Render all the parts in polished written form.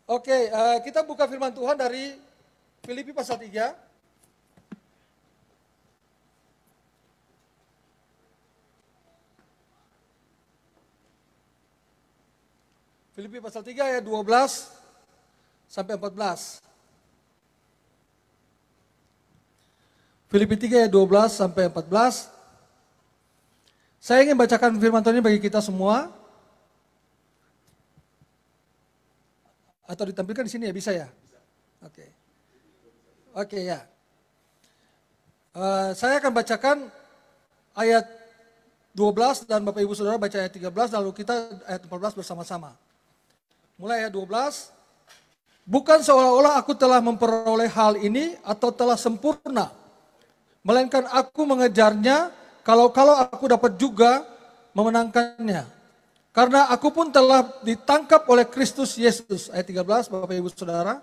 Oke, kita buka firman Tuhan dari Filipi pasal 3. Filipi pasal 3 ayat 12 sampai 14. Filipi 3 ayat 12 sampai 14. Saya ingin bacakan firman Tuhan ini bagi kita semua. Atau ditampilkan di sini ya, bisa ya? Oke. Oke ya. Saya akan bacakan ayat 12 dan Bapak Ibu Saudara baca ayat 13, lalu kita ayat 14 bersama-sama. Mulai ayat 12. Bukan seolah-olah aku telah memperoleh hal ini atau telah sempurna, melainkan aku mengejarnya kalau aku dapat juga memenangkannya. Karena aku pun telah ditangkap oleh Kristus Yesus. Ayat 13, Bapak Ibu Saudara.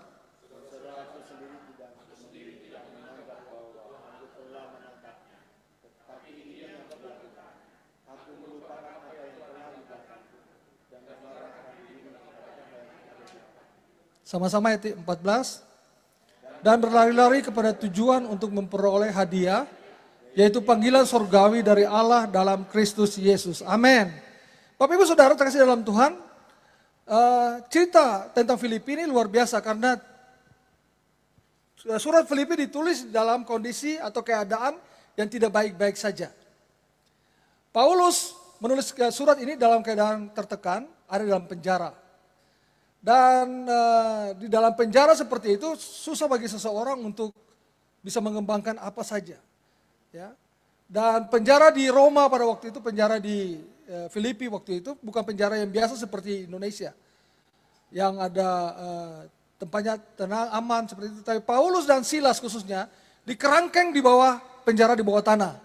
Sama-sama ayat 14. Dan berlari-lari kepada tujuan untuk memperoleh hadiah, yaitu panggilan surgawi dari Allah dalam Kristus Yesus. Amin. Bapak Ibu Saudara terkasih dalam Tuhan, cerita tentang Filipi ini luar biasa karena surat Filipi ditulis dalam kondisi atau keadaan yang tidak baik-baik saja. Paulus menulis surat ini dalam keadaan tertekan, ada dalam penjara. Dan di dalam penjara seperti itu susah bagi seseorang untuk bisa mengembangkan apa saja. Ya. Dan penjara di Roma pada waktu itu, penjara di Filipi waktu itu bukan penjara yang biasa seperti Indonesia. Yang ada tempatnya tenang, aman seperti itu. Tapi Paulus dan Silas khususnya dikerangkeng di bawah penjara di bawah tanah.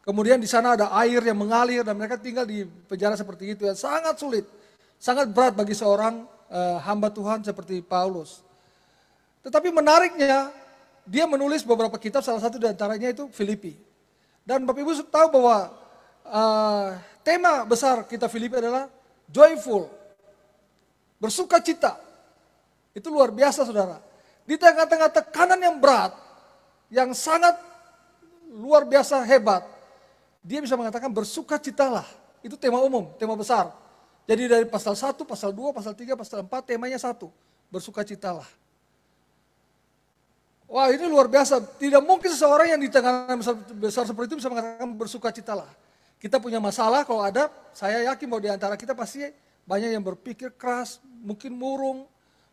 Kemudian di sana ada air yang mengalir dan mereka tinggal di penjara seperti itu. Yang sangat sulit, sangat berat bagi seorang hamba Tuhan seperti Paulus. Tetapi menariknya, dia menulis beberapa kitab, salah satu di antaranya itu Filipi. Dan Bapak Ibu tahu bahwa tema besar kita Filipi adalah joyful, bersuka cita. Itu luar biasa saudara. Di tengah-tengah tekanan yang berat, yang sangat luar biasa hebat, dia bisa mengatakan bersuka citalah. Itu tema umum, tema besar. Jadi dari pasal 1, pasal 2, pasal 3, pasal 4 temanya satu, bersuka citalah. Wah ini luar biasa, tidak mungkin seseorang yang di tengah besar seperti itu bisa mengatakan bersuka citalah. Kita punya masalah, kalau ada, saya yakin bahwa di antara kita pasti banyak yang berpikir keras, mungkin murung,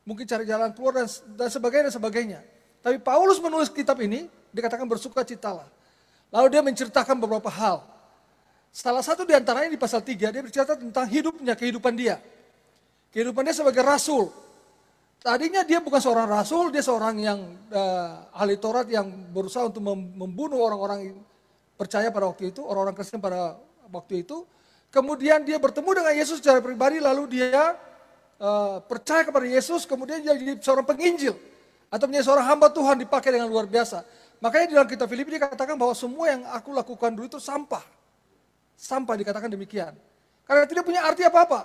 mungkin cari jalan keluar dan sebagainya dan sebagainya. Tapi Paulus menulis kitab ini, dikatakan bersuka citalah. Lalu dia menceritakan beberapa hal. Salah satu di antaranya di pasal 3, dia bercerita tentang hidupnya, kehidupan dia. Kehidupan dia sebagai rasul. Tadinya dia bukan seorang rasul, dia seorang yang ahli Taurat yang berusaha untuk membunuh orang-orang percaya pada waktu itu, orang-orang Kristen pada waktu itu. Kemudian dia bertemu dengan Yesus secara pribadi, lalu dia percaya kepada Yesus, kemudian dia jadi seorang penginjil. Atau menjadi seorang hamba Tuhan dipakai dengan luar biasa. Makanya di dalam kitab Filipi dikatakan bahwa semua yang aku lakukan dulu itu sampah. Sampah dikatakan demikian. Karena tidak punya arti apa-apa.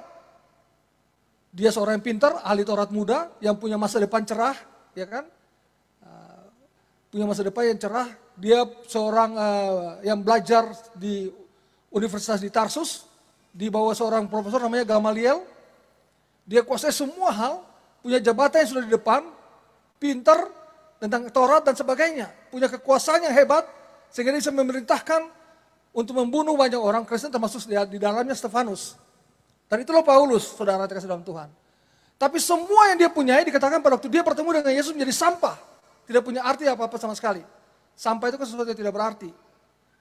Dia seorang yang pintar, ahli Taurat muda, yang punya masa depan cerah, ya kan? Punya masa depan yang cerah. Dia seorang yang belajar di Universitas di Tarsus, di bawah seorang profesor namanya Gamaliel. Dia kuasai semua hal, punya jabatan yang sudah di depan, pintar tentang Taurat dan sebagainya. Punya kekuasaan yang hebat, sehingga dia bisa memerintahkan untuk membunuh banyak orang Kristen termasuk di dalamnya Stefanus. Dan itulah Paulus, saudara terkasih dalam Tuhan. Tapi semua yang dia punyai dikatakan pada waktu dia bertemu dengan Yesus menjadi sampah. Tidak punya arti apa-apa sama sekali. Sampah itu kan sesuatu yang tidak berarti.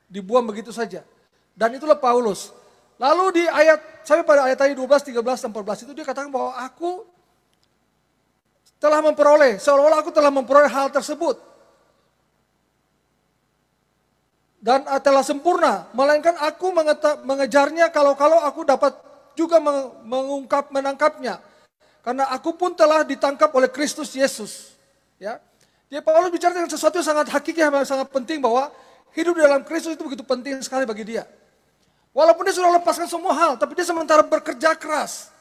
Dibuang begitu saja. Dan itulah Paulus. Lalu di sampai pada ayat tadi 12, 13, dan 14 itu dia katakan bahwa aku telah memperoleh, seolah-olah aku telah memperoleh hal tersebut. Dan telah sempurna, melainkan aku mengejarnya kalau aku dapat juga menangkapnya. Karena aku pun telah ditangkap oleh Kristus Yesus. Ya. Jadi Paulus bicara tentang sesuatu yang sangat hakiki, yang sangat penting bahwa hidup dalam Kristus itu begitu penting sekali bagi dia. Walaupun dia sudah lepaskan semua hal, tapi dia sementara bekerja keras.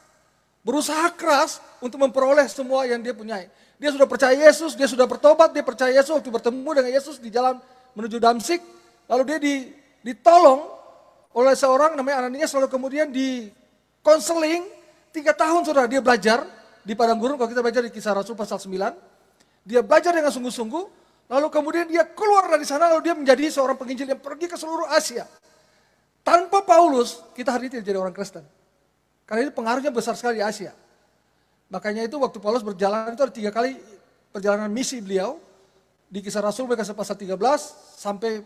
berusaha keras untuk memperoleh semua yang dia punyai. Dia sudah percaya Yesus, dia sudah bertobat, dia percaya Yesus waktu bertemu dengan Yesus di jalan menuju Damsik. Lalu dia ditolong oleh seorang namanya Ananias, lalu kemudian di konseling 3 tahun saudara dia belajar di padang gurun. Kalau kita belajar di Kisah Rasul pasal 9, dia belajar dengan sungguh-sungguh, lalu kemudian dia keluar dari sana, lalu dia menjadi seorang penginjil yang pergi ke seluruh Asia. Tanpa Paulus, kita hari ini tidak jadi orang Kristen. Karena itu pengaruhnya besar sekali di Asia. Makanya itu waktu Paulus berjalan itu ada 3 kali perjalanan misi beliau. Di Kisah Rasul mereka pasal 13 sampai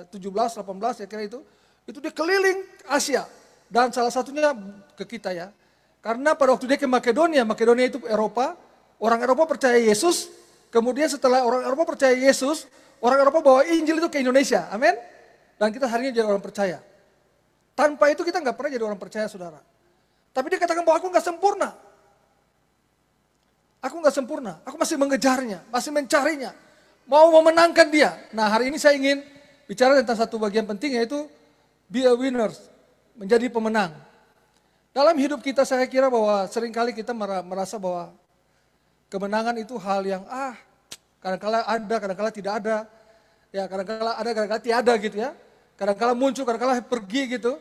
17, 18 ya kira itu. Itu dia keliling Asia. Dan salah satunya ke kita ya. Karena pada waktu dia ke Makedonia, Makedonia itu Eropa. Orang Eropa percaya Yesus. Kemudian setelah orang Eropa percaya Yesus, orang Eropa bawa Injil itu ke Indonesia. Amin. Dan kita hari ini jadi orang percaya. Tanpa itu kita nggak pernah jadi orang percaya saudara. Tapi dia katakan bahwa aku nggak sempurna. Aku nggak sempurna, aku masih mengejarnya, masih mencarinya. Mau memenangkan dia. Nah hari ini saya ingin bicara tentang satu bagian penting yaitu be a winner, menjadi pemenang. Dalam hidup kita saya kira bahwa seringkali kita merasa bahwa kemenangan itu hal yang kadang-kala ada, kadang-kala tidak ada. Ya kadang-kala ada, kadang-kala tiada gitu ya. Kadang-kala muncul, kadang-kala pergi gitu.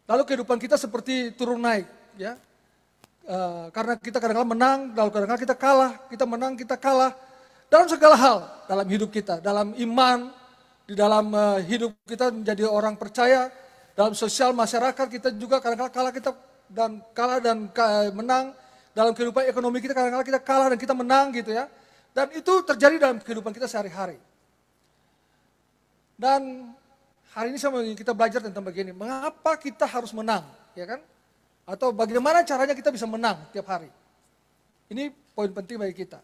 Lalu kehidupan kita seperti turun naik ya. Karena kita kadang-kala menang, lalu kadang-kala kita kalah, kita menang, kita kalah. Dalam segala hal, dalam hidup kita, dalam iman, di dalam hidup kita menjadi orang percaya, dalam sosial masyarakat kita juga kadang-kala kalah dan menang. Dalam kehidupan ekonomi kita kadang-kala kita kalah dan kita menang gitu ya. Dan itu terjadi dalam kehidupan kita sehari-hari. Dan hari ini saya ingin kita belajar tentang begini, mengapa kita harus menang, ya kan? Atau bagaimana caranya kita bisa menang tiap hari. Ini poin penting bagi kita.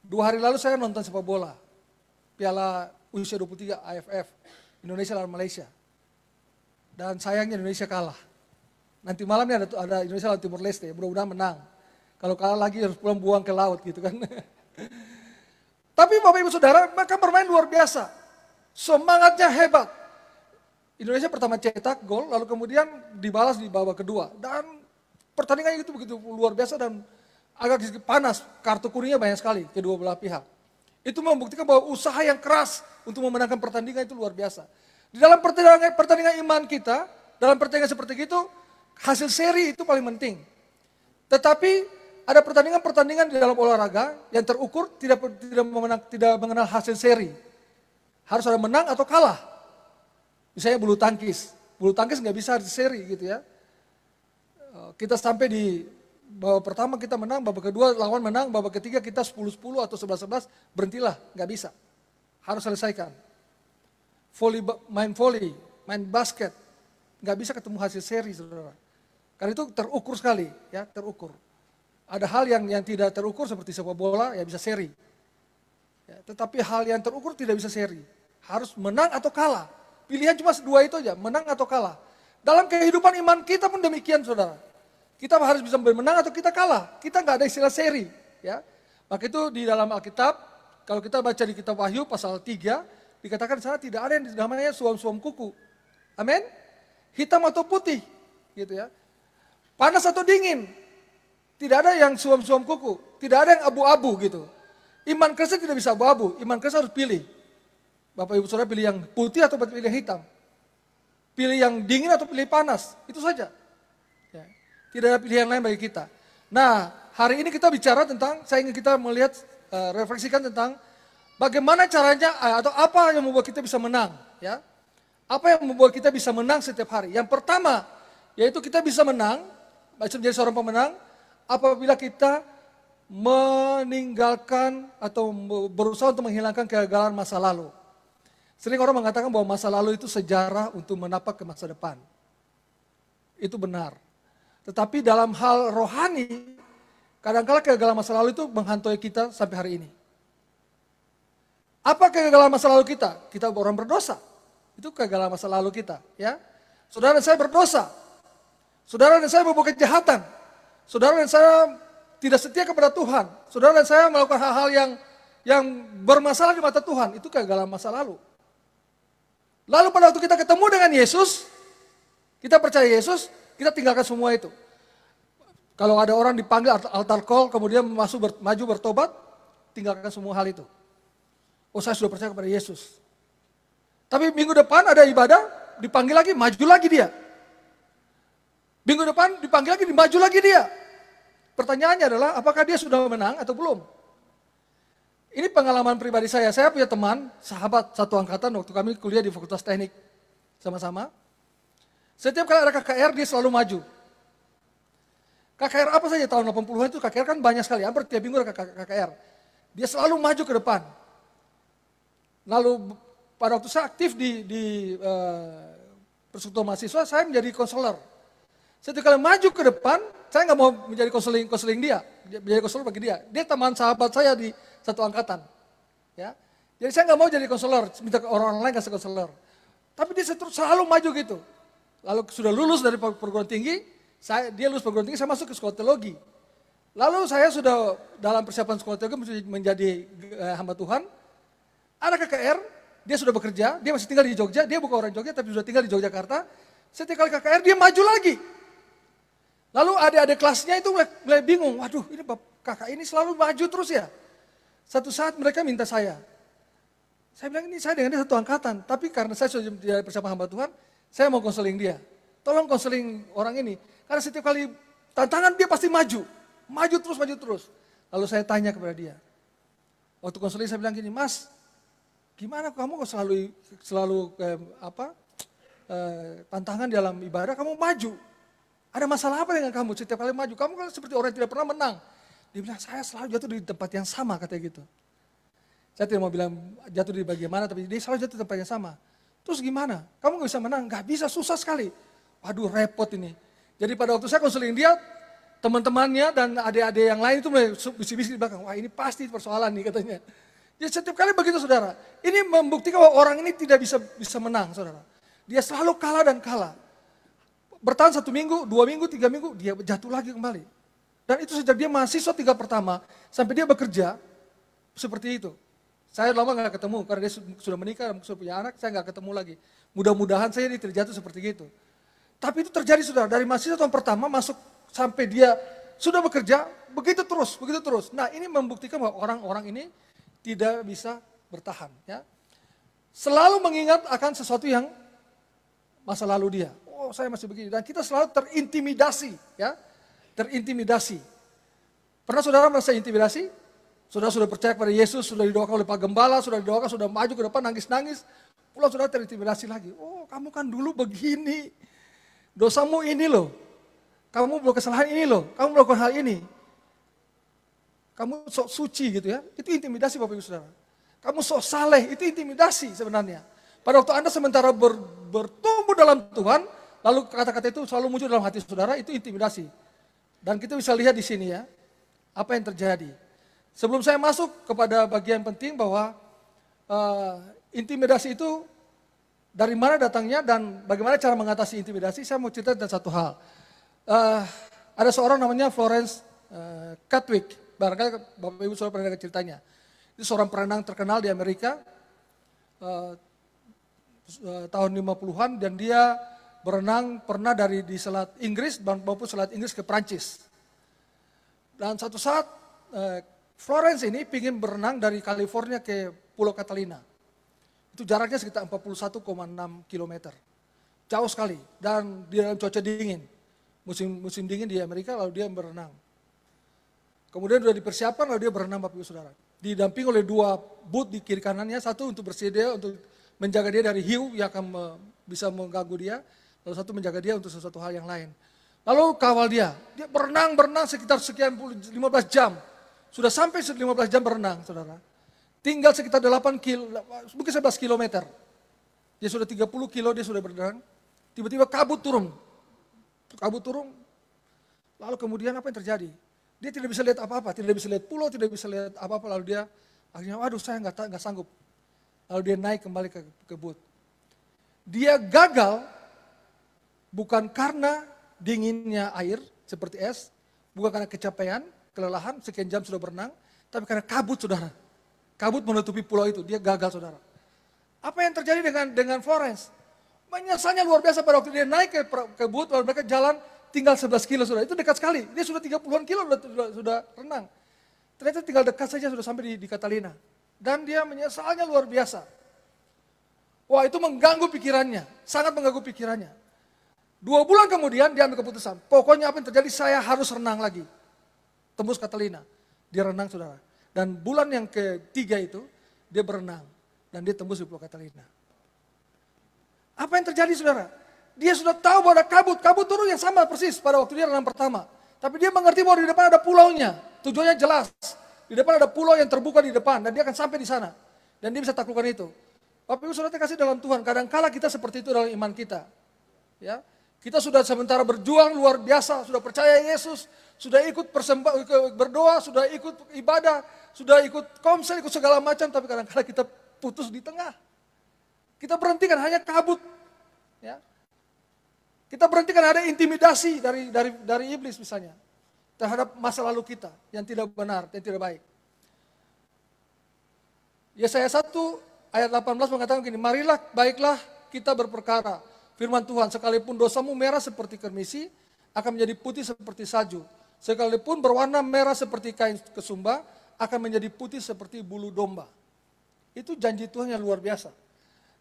2 hari lalu saya nonton sepak bola. Piala usia 23 AFF. Indonesia lawan Malaysia. Dan sayangnya Indonesia kalah. Nanti malamnya ada Indonesia lawan Timor Leste. Mudah-mudahan menang. Kalau kalah lagi harus pulang buang ke laut gitu kan. Tapi Bapak Ibu Saudara mereka bermain luar biasa. Semangatnya hebat. Indonesia pertama cetak gol, lalu kemudian dibalas di babak kedua. Dan pertandingannya itu begitu luar biasa dan agak sedikit panas. Kartu kuningnya banyak sekali kedua belah pihak. Itu membuktikan bahwa usaha yang keras untuk memenangkan pertandingan itu luar biasa. Di dalam pertandingan iman kita, dalam pertandingan seperti itu, hasil seri itu paling penting. Tetapi ada pertandingan-pertandingan di dalam olahraga yang terukur tidak mengenal hasil seri. Harus ada menang atau kalah. Misalnya bulu tangkis nggak bisa seri gitu ya. Kita sampai di babak pertama kita menang, babak kedua lawan menang, babak ketiga kita 10-10 atau 11-11, berhentilah, nggak bisa. Harus selesaikan. Main basket, nggak bisa ketemu hasil seri saudara. Karena itu terukur sekali, ya terukur. Ada hal yang tidak terukur seperti sepak bola, ya bisa seri. Ya, tetapi hal yang terukur tidak bisa seri. Harus menang atau kalah. Pilihan cuma 2 itu aja, menang atau kalah. Dalam kehidupan iman kita pun demikian saudara. Kita harus bisa menang atau kita kalah. Kita nggak ada istilah seri. Ya. Maka itu di dalam Alkitab, kalau kita baca di kitab Wahyu pasal 3, dikatakan di sana tidak ada yang namanya suam-suam kuku. Amin. Hitam atau putih. Gitu ya. Panas atau dingin. Tidak ada yang suam-suam kuku. Tidak ada yang abu-abu gitu. Iman Kristen tidak bisa abu-abu. Iman Kristen harus pilih. Bapak Ibu Saudara pilih yang putih atau pilih yang hitam. Pilih yang dingin atau pilih panas. Itu saja. Ya. Tidak ada pilihan lain bagi kita. Nah, hari ini kita bicara tentang, saya ingin kita melihat, refleksikan tentang bagaimana caranya atau apa yang membuat kita bisa menang. Ya. Apa yang membuat kita bisa menang setiap hari. Yang pertama, yaitu kita bisa menang, menjadi seorang pemenang, apabila kita meninggalkan atau berusaha untuk menghilangkan kegagalan masa lalu. Sering orang mengatakan bahwa masa lalu itu sejarah untuk menapak ke masa depan. Itu benar. Tetapi dalam hal rohani, kadang-kala kegagalan masa lalu itu menghantui kita sampai hari ini. Apa kegagalan masa lalu kita? Kita orang berdosa. Itu kegagalan masa lalu kita. Ya, saudara dan saya berdosa. Saudara dan saya berbuat kejahatan. Saudara dan saya tidak setia kepada Tuhan. Saudara dan saya melakukan hal-hal yang bermasalah di mata Tuhan. Itu kegagalan masa lalu. Lalu pada waktu kita ketemu dengan Yesus, kita percaya Yesus, kita tinggalkan semua itu. Kalau ada orang dipanggil altar call, kemudian maju bertobat, tinggalkan semua hal itu. Oh, saya sudah percaya kepada Yesus. Tapi minggu depan ada ibadah, dipanggil lagi, maju lagi dia. Minggu depan dipanggil lagi, maju lagi dia. Pertanyaannya adalah, apakah dia sudah menang atau belum? Ini pengalaman pribadi saya. Saya punya teman, sahabat satu angkatan waktu kami kuliah di Fakultas Teknik sama-sama. Setiap kali ada KKR, dia selalu maju. KKR apa saja tahun 80-an itu KKR kan banyak sekali, hampir tiap minggu ada KKR. Dia selalu maju ke depan. Lalu pada waktu saya aktif di persekutuan mahasiswa, saya menjadi konselor. Setiap kali maju ke depan, saya nggak mau menjadi konseling dia, menjadi konselor bagi dia. Dia teman sahabat saya di satu angkatan. Ya. Jadi saya nggak mau jadi konselor, minta orang lain kasih konselor. Tapi dia selalu maju gitu. Lalu sudah lulus dari perguruan tinggi, dia lulus perguruan tinggi, saya masuk ke sekolah teologi. Lalu saya sudah dalam persiapan sekolah teologi menjadi hamba Tuhan. Ada KKR, dia sudah bekerja, dia masih tinggal di Jogja, dia bukan orang Jogja tapi sudah tinggal di Yogyakarta. Setiap kali KKR dia maju lagi. Lalu adik-adik kelasnya itu mulai bingung, waduh ini kakak ini selalu maju terus ya. Satu saat mereka minta saya bilang ini saya dengan dia satu angkatan, tapi karena saya sudah di persiapan hamba Tuhan, saya mau konseling dia. Tolong konseling orang ini, karena setiap kali tantangan dia pasti maju terus. Lalu saya tanya kepada dia, waktu konseling saya bilang gini, Mas, gimana kamu kok selalu tantangan dalam ibadah, kamu maju. Ada masalah apa dengan kamu setiap kali maju? Kamu kan seperti orang yang tidak pernah menang. Dia bilang, saya selalu jatuh di tempat yang sama, katanya gitu. Saya tidak mau bilang jatuh di bagian mana, tapi dia selalu jatuh di tempat yang sama. Terus gimana? Kamu gak bisa menang? Gak bisa, susah sekali. Waduh, repot ini. Jadi pada waktu saya konseling dia, teman-temannya dan adik-adik yang lain itu mulai bisik-bisik di belakang. Wah, ini pasti persoalan nih, katanya. Jadi setiap kali begitu, saudara. Ini membuktikan bahwa orang ini tidak bisa menang, saudara. Dia selalu kalah dan kalah. Bertahan 1 minggu, 2 minggu, 3 minggu, dia jatuh lagi kembali. Dan itu sejak dia mahasiswa tingkat pertama, sampai dia bekerja, seperti itu. Saya lama gak ketemu, karena dia sudah menikah, sudah punya anak, saya gak ketemu lagi. Mudah-mudahan saya ini terjatuh seperti itu. Tapi itu terjadi, saudara, dari mahasiswa tahun pertama masuk sampai dia sudah bekerja, begitu terus. Nah, ini membuktikan bahwa orang-orang ini tidak bisa bertahan. Ya. Selalu mengingat akan sesuatu yang masa lalu dia. Oh, saya masih begini. Dan kita selalu terintimidasi. Ya. Terintimidasi. Pernah saudara merasa intimidasi? Saudara sudah percaya kepada Yesus, sudah didoakan oleh Pak Gembala, sudah didoakan, sudah maju ke depan, nangis-nangis. Pulang saudara terintimidasi lagi. Oh, kamu kan dulu begini. Dosamu ini loh. Kamu melakukan kesalahan ini loh. Kamu melakukan hal ini. Kamu sok suci gitu ya. Itu intimidasi Bapak Ibu Saudara. Kamu sok saleh, itu intimidasi sebenarnya. Pada waktu Anda sementara bertumbuh dalam Tuhan, lalu kata-kata itu selalu muncul dalam hati saudara, itu intimidasi. Dan kita bisa lihat di sini ya, apa yang terjadi. Sebelum saya masuk kepada bagian penting bahwa intimidasi itu dari mana datangnya dan bagaimana cara mengatasi intimidasi, saya mau cerita tentang satu hal. Ada seorang namanya Florence Chadwick, barangkali Bapak Ibu Saudara pernah dengar ceritanya. Itu seorang perenang terkenal di Amerika tahun 50-an dan dia berenang pernah di Selat Inggris maupun Selat Inggris ke Prancis. Dan satu saat Florence ini ingin berenang dari California ke Pulau Catalina. Itu jaraknya sekitar 41,6 km. Jauh sekali dan di dalam cuaca dingin. Musim dingin di Amerika lalu dia berenang. Kemudian sudah dipersiapkan lalu dia berenang Bapak Ibu Saudara. Didampingi oleh 2 boot di kiri kanannya, satu untuk bersedia untuk menjaga dia dari hiu yang akan bisa mengganggu dia, lalu satu menjaga dia untuk sesuatu hal yang lain. Lalu kawal dia berenang sekitar sekian 15 jam. Sudah sampai 15 jam berenang, saudara. Tinggal sekitar 8 kilo, mungkin 11 kilometer. Dia sudah 30 kilo, dia sudah berenang. Tiba-tiba kabut turun. Lalu kemudian apa yang terjadi? Dia tidak bisa lihat apa-apa, tidak bisa lihat pulau, tidak bisa lihat apa-apa. Lalu dia akhirnya, waduh saya nggak sanggup. Lalu dia naik kembali ke boot. Dia gagal bukan karena dinginnya air seperti es, bukan karena kecapean, kelelahan, sekian jam sudah berenang, tapi karena kabut saudara. Kabut menutupi pulau itu, dia gagal saudara. Apa yang terjadi dengan Florence? Menyesalnya luar biasa pada waktu dia naik ke boot, lalu mereka jalan tinggal 11 kilo sudah, itu dekat sekali. Dia sudah 30-an kilo sudah renang. Ternyata tinggal dekat saja sudah sampai di Catalina. Dan dia menyesalnya luar biasa. Wah, itu mengganggu pikirannya, sangat mengganggu pikirannya. 2 bulan kemudian dia ambil keputusan, pokoknya apa yang terjadi saya harus renang lagi. Tembus Catalina, dia renang saudara. Dan bulan yang ketiga itu, dia berenang. Dan dia tembus di Pulau Catalina. Apa yang terjadi saudara? Dia sudah tahu bahwa ada kabut turun yang sama persis pada waktu dia renang pertama. Tapi dia mengerti bahwa di depan ada pulaunya, tujuannya jelas. Di depan ada pulau yang terbuka di depan, dan dia akan sampai di sana. Dan dia bisa taklukkan itu. Bapak Ibu Saudara kasih dalam Tuhan, kadang-kala kita seperti itu dalam iman kita. Ya, kita sudah sementara berjuang luar biasa, sudah percaya Yesus, sudah ikut berdoa, sudah ikut ibadah, sudah ikut komsel, ikut segala macam, tapi kadang-kala kita putus di tengah. Kita berhentikan hanya kabut. Ya. Kita berhentikan ada intimidasi dari iblis misalnya terhadap masa lalu kita yang tidak benar, yang tidak baik. Yesaya 1 ayat 18 mengatakan begini, marilah baiklah kita berperkara. Firman Tuhan, sekalipun dosamu merah seperti kermisi, akan menjadi putih seperti salju. Sekalipun berwarna merah seperti kain kesumba, akan menjadi putih seperti bulu domba. Itu janji Tuhan yang luar biasa.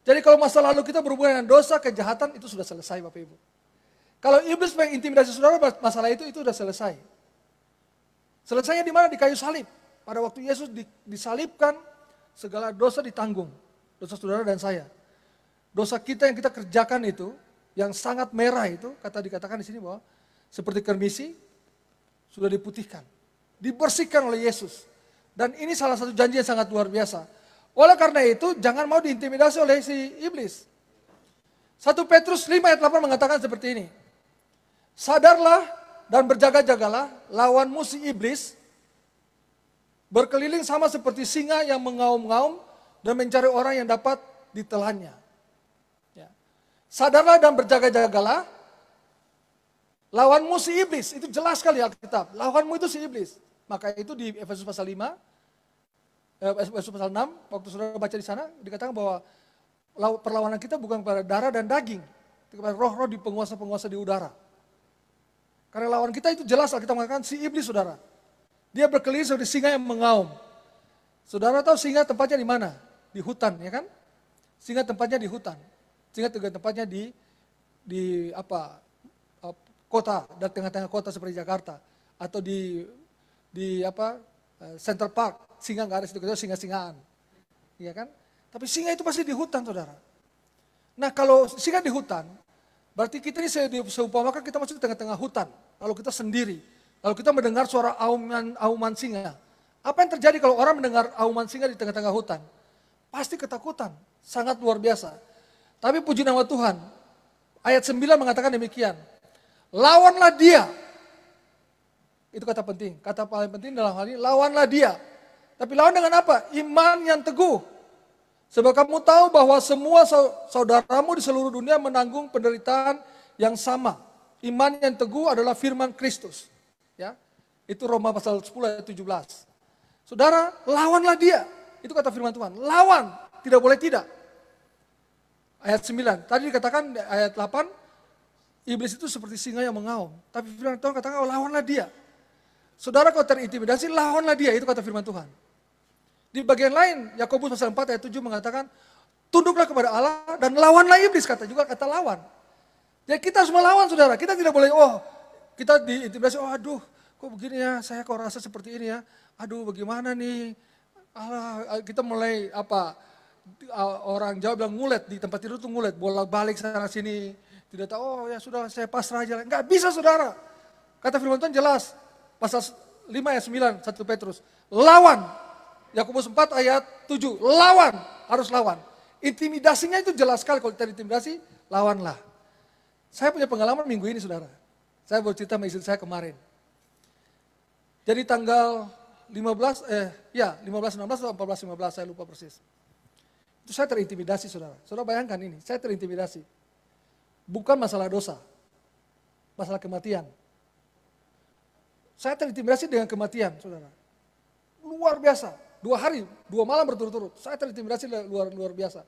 Jadi kalau masa lalu kita berhubungan dengan dosa, kejahatan, itu sudah selesai Bapak Ibu. Kalau iblis mengintimidasi saudara, masalah itu sudah selesai. Selesainya di mana? Di kayu salib. Pada waktu Yesus disalibkan, segala dosa ditanggung. Dosa saudara dan saya. Dosa kita yang kita kerjakan itu, yang sangat merah itu, dikatakan di sini bahwa seperti kermisi, sudah diputihkan. Dibersihkan oleh Yesus. Dan ini salah satu janji yang sangat luar biasa. Oleh karena itu, jangan mau diintimidasi oleh si iblis. 1 Petrus 5 ayat 8 mengatakan seperti ini. Sadarlah dan berjaga-jagalah, lawan musuh iblis, berkeliling sama seperti singa yang mengaum-ngaum dan mencari orang yang dapat ditelannya. Ya. Sadarlah dan berjaga-jagalah, lawanmu si iblis, itu jelas sekali Alkitab. Lawanmu itu si iblis. Maka itu di Efesus pasal 5, Efesus pasal 6, waktu saudara baca di sana, dikatakan bahwa perlawanan kita bukan kepada darah dan daging, kepada roh-roh di penguasa-penguasa di udara. Karena lawan kita itu jelas Alkitab mengatakan si iblis saudara. Dia berkeliling seperti singa yang mengaum. Saudara tahu singa tempatnya di mana? Di hutan, ya kan? Singa tempatnya di hutan. Singa tempatnya di kota, dan tengah-tengah kota seperti Jakarta, atau di Center Park. Singa nggak ada situ, kita singa-singaan, ya kan? Tapi singa itu pasti di hutan, saudara. Nah kalau singa di hutan, berarti kita ini seumpamakan kita masuk di tengah-tengah hutan, lalu kita sendiri, lalu kita mendengar suara auman singa. Apa yang terjadi kalau orang mendengar auman singa di tengah-tengah hutan? Pasti ketakutan, sangat luar biasa. Tapi puji nama Tuhan, ayat 9 mengatakan demikian. Lawanlah dia. Itu kata penting, kata paling penting dalam hal ini, lawanlah dia. Tapi lawan dengan apa? Iman yang teguh. Sebab kamu tahu bahwa semua saudaramu di seluruh dunia menanggung penderitaan yang sama. Iman yang teguh adalah firman Kristus. Ya, itu Roma pasal 10 ayat 17. Saudara, lawanlah dia. Itu kata firman Tuhan. Lawan, tidak boleh tidak. Ayat 9, tadi dikatakan ayat 8, iblis itu seperti singa yang mengaum. Tapi firman Tuhan katakan, oh, lawanlah dia. Saudara kalau terintimidasi, lawanlah dia. Itu kata firman Tuhan. Di bagian lain, Yakobus pasal 4 ayat 7 mengatakan, tunduklah kepada Allah dan lawanlah iblis, kata lawan. Jadi kita harus melawan saudara, kita tidak boleh, kita diintimidasi, aduh kok begini ya, saya kok rasa seperti ini ya, aduh bagaimana nih, kita mulai orang Jawa bilang ngulet, di tempat tidur tuh ngulet, bolak-balik sana sini, tidak tahu, ya sudah saya pasrah aja, nggak bisa saudara. Kata firman Tuhan jelas, pasal 5 ayat 9, 1 Petrus, lawan. Yakobus 4 ayat 7, lawan, harus lawan. Intimidasinya itu jelas sekali, kalau kita intimidasi, lawanlah. Saya punya pengalaman minggu ini saudara. Saya baru cerita sama istri saya kemarin. Jadi tanggal 15, 16 atau 14, 15, saya lupa persis. Itu saya terintimidasi saudara. Saudara bayangkan ini, saya terintimidasi. Bukan masalah dosa, masalah kematian. Saya terintimidasi dengan kematian saudara. Luar biasa. 2 hari, 2 malam berturut-turut. Saya terintimidasi luar biasa.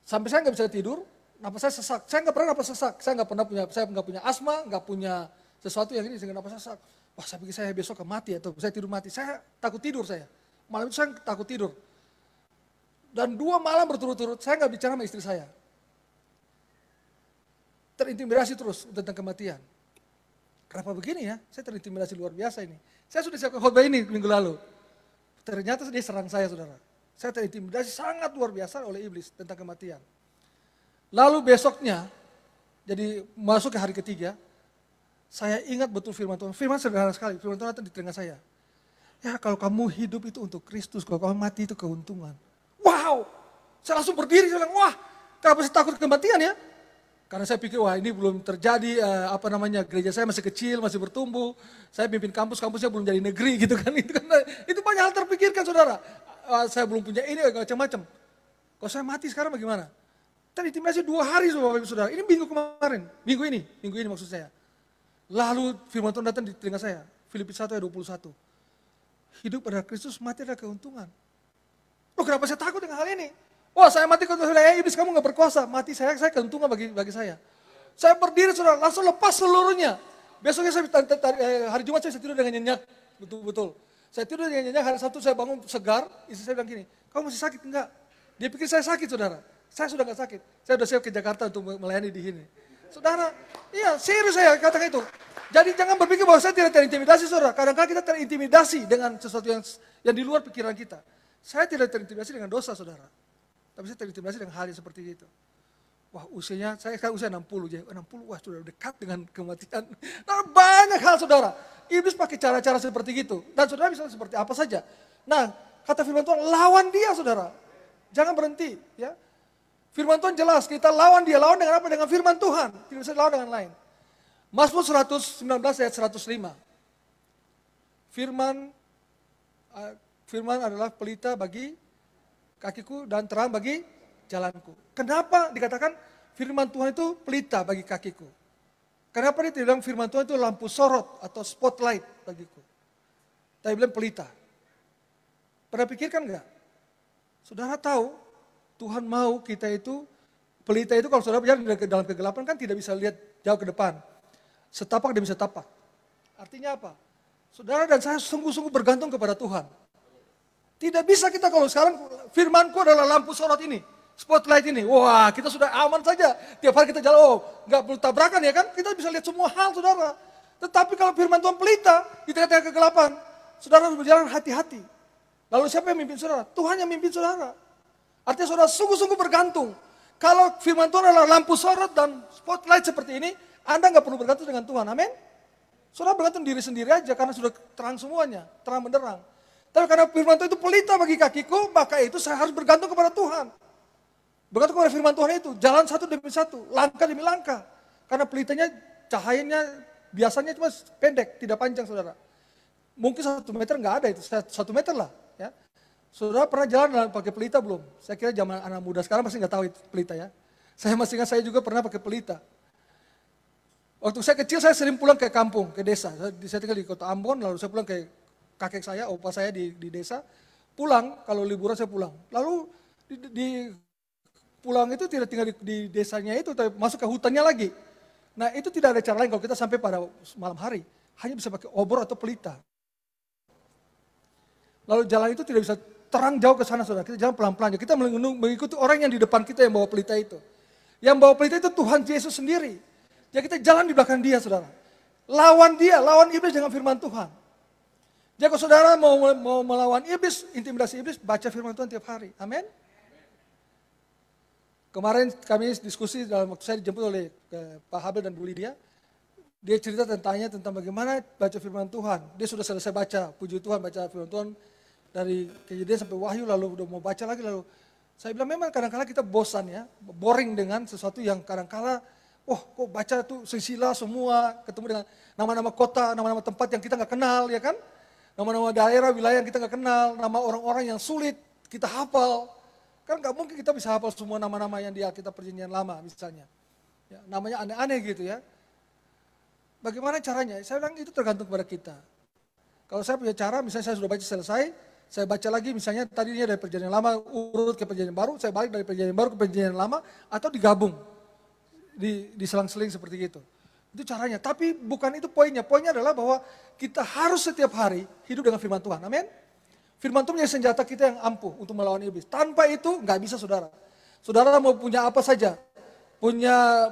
Sampai saya nggak bisa tidur, napas saya sesak. Saya nggak pernah napas sesak. Saya nggak punya asma, nggak punya sesuatu yang ini sehingga napas sesak. Wah, saya pikir saya besok akan mati atau saya tidur mati. Saya takut tidur saya. Malam itu saya takut tidur. Dan 2 malam berturut-turut saya nggak bicara sama istri saya. Terintimidasi terus tentang kematian. Kenapa begini ya? Saya terintimidasi luar biasa ini. Saya sudah siapkan khotbah ini minggu lalu. Ternyata dia serang saya, saudara. Saya terintimidasi sangat luar biasa oleh iblis tentang kematian. Lalu besoknya, jadi masuk ke hari ketiga, saya ingat betul firman Tuhan. Firman sederhana sekali, firman Tuhan datang di telinga saya. Ya, kalau kamu hidup itu untuk Kristus, kalau kamu mati itu keuntungan. Wow! Saya langsung berdiri, saya bilang, wah, kenapa saya takut kematian ya? Karena saya pikir, wah ini belum terjadi, gereja saya masih kecil, masih bertumbuh. Saya pimpin kampusnya belum jadi negeri gitu kan. Itu banyak hal terpikirkan, saudara. Saya belum punya ini, macam-macam. Kalau saya mati sekarang bagaimana? Terintimidasi 2 hari, saudara. Ini minggu kemarin, minggu ini maksud saya. Lalu firman Tuhan datang di telinga saya, Filipi 1 ayat 21. Hidup adalah Kristus, mati adalah keuntungan. Loh, kenapa saya takut dengan hal ini? Wah, saya mati kalau iblis kamu gak berkuasa. Mati saya keuntungan bagi saya. Saya berdiri, saudara, langsung lepas seluruhnya. Besoknya saya hari Jumat saya tidur dengan nyenyak, betul-betul. Saya tidur dengan nyenyak, hari Sabtu saya bangun segar, istri saya bilang gini, kamu masih sakit? Enggak. Dia pikir saya sakit, saudara. Saya sudah gak sakit. Saya sudah siap ke Jakarta untuk melayani di sini. Saudara, iya serius saya katakan itu. Jadi jangan berpikir bahwa saya tidak terintimidasi, saudara. Kadang-kadang kita terintimidasi dengan sesuatu yang di luar pikiran kita. Saya tidak terintimidasi dengan dosa, saudara. Tapi saya terintimidasi dengan hal yang seperti itu. Wah, usianya, saya sekarang usia 60, jadi 60, wah sudah dekat dengan kematian. Nah, banyak hal, saudara. Iblis pakai cara-cara seperti itu. Dan saudara bisa seperti apa saja. Nah, kata firman Tuhan, lawan dia, saudara. Jangan berhenti, ya. Firman Tuhan jelas, kita lawan dia. Lawan dengan apa? Dengan firman Tuhan. Tidak bisa lawan dengan lain. Mazmur 119 ayat 105. Firman adalah pelita bagi kakiku dan terang bagi jalanku. Kenapa dikatakan firman Tuhan itu pelita bagi kakiku? Kenapa dia tidak bilang firman Tuhan itu lampu sorot atau spotlight bagiku? Tapi bilang pelita. Pernah pikirkan enggak? Saudara tahu Tuhan mau kita itu, pelita itu kalau saudara berjalan dalam kegelapan kan tidak bisa lihat jauh ke depan. Setapak dia bisa tapak. Artinya apa? Saudara dan saya sungguh-sungguh bergantung kepada Tuhan. Tidak bisa kita kalau sekarang firmanku adalah lampu sorot ini, spotlight ini. Wah, kita sudah aman saja. Tiap hari kita jalan, nggak perlu tabrakan ya kan? Kita bisa lihat semua hal, saudara. Tetapi kalau firman Tuhan pelita di tengah-tengah kegelapan, saudara harus berjalan hati-hati. Lalu siapa yang mimpin saudara? Tuhan yang mimpin saudara. Artinya saudara sungguh-sungguh bergantung. Kalau firman Tuhan adalah lampu sorot dan spotlight seperti ini, Anda nggak perlu bergantung dengan Tuhan. Amin. Saudara bergantung diri sendiri aja karena sudah terang semuanya, terang benderang. Tapi karena firman Tuhan itu pelita bagi kakiku, maka itu saya harus bergantung kepada Tuhan. Bergantung kepada firman Tuhan itu, jalan satu demi satu, langkah demi langkah. Karena pelitanya, cahayanya biasanya cuma pendek, tidak panjang, saudara. Mungkin 1 meter nggak ada itu, 1 meter lah. Ya. Saudara pernah jalan pakai pelita belum? Saya kira zaman anak muda sekarang pasti nggak tahu itu pelita ya. Saya masih ingat saya juga pernah pakai pelita. Waktu saya kecil saya sering pulang ke kampung, ke desa. Saya tinggal di kota Ambon, lalu saya pulang ke kakek saya, opa saya di desa. Pulang, kalau liburan saya pulang. Lalu di pulang itu tidak tinggal di desanya itu, tapi masuk ke hutannya lagi. Nah itu tidak ada cara lain kalau kita sampai pada malam hari. Hanya bisa pakai obor atau pelita. Lalu jalan itu tidak bisa terang jauh ke sana, saudara. Kita jalan pelan-pelan. Kita mengikuti orang yang di depan kita yang bawa pelita itu. Yang bawa pelita itu Tuhan Yesus sendiri. Jadi kita jalan di belakang dia, saudara. Lawan dia, lawan iblis dengan firman Tuhan. Jadi kalau saudara mau melawan iblis, intimidasi iblis, baca firman Tuhan tiap hari. Amin. Kemarin kami diskusi dalam waktu saya dijemput oleh Pak Habel dan Bu Lydia. Dia cerita tentang bagaimana baca firman Tuhan. Dia sudah selesai baca, puji Tuhan baca firman Tuhan. Dari Kejadian sampai Wahyu, lalu udah mau baca lagi, lalu saya bilang memang kadang-kadang kita bosan ya, boring dengan sesuatu yang kadang-kadang, kok baca tuh silsilah semua, ketemu dengan nama-nama kota, nama-nama tempat yang kita nggak kenal ya kan, nama-nama daerah, wilayah yang kita nggak kenal, nama orang-orang yang sulit kita hafal, kan nggak mungkin kita bisa hafal semua nama-nama yang di Alkitab Perjanjian Lama misalnya, ya, namanya aneh-aneh gitu ya. Bagaimana caranya? Saya bilang itu tergantung kepada kita. Kalau saya punya cara, misalnya saya sudah baca selesai, saya baca lagi misalnya tadinya dari Perjanjian Lama urut ke Perjanjian Baru, saya balik dari Perjanjian Baru ke Perjanjian Lama atau digabung. diselang-seling seperti itu. Itu caranya, tapi bukan itu poinnya. Poinnya adalah bahwa kita harus setiap hari hidup dengan firman Tuhan. Amin. Firman Tuhan menjadi senjata kita yang ampuh untuk melawan iblis. Tanpa itu nggak bisa, saudara. Saudara mau punya apa saja, punya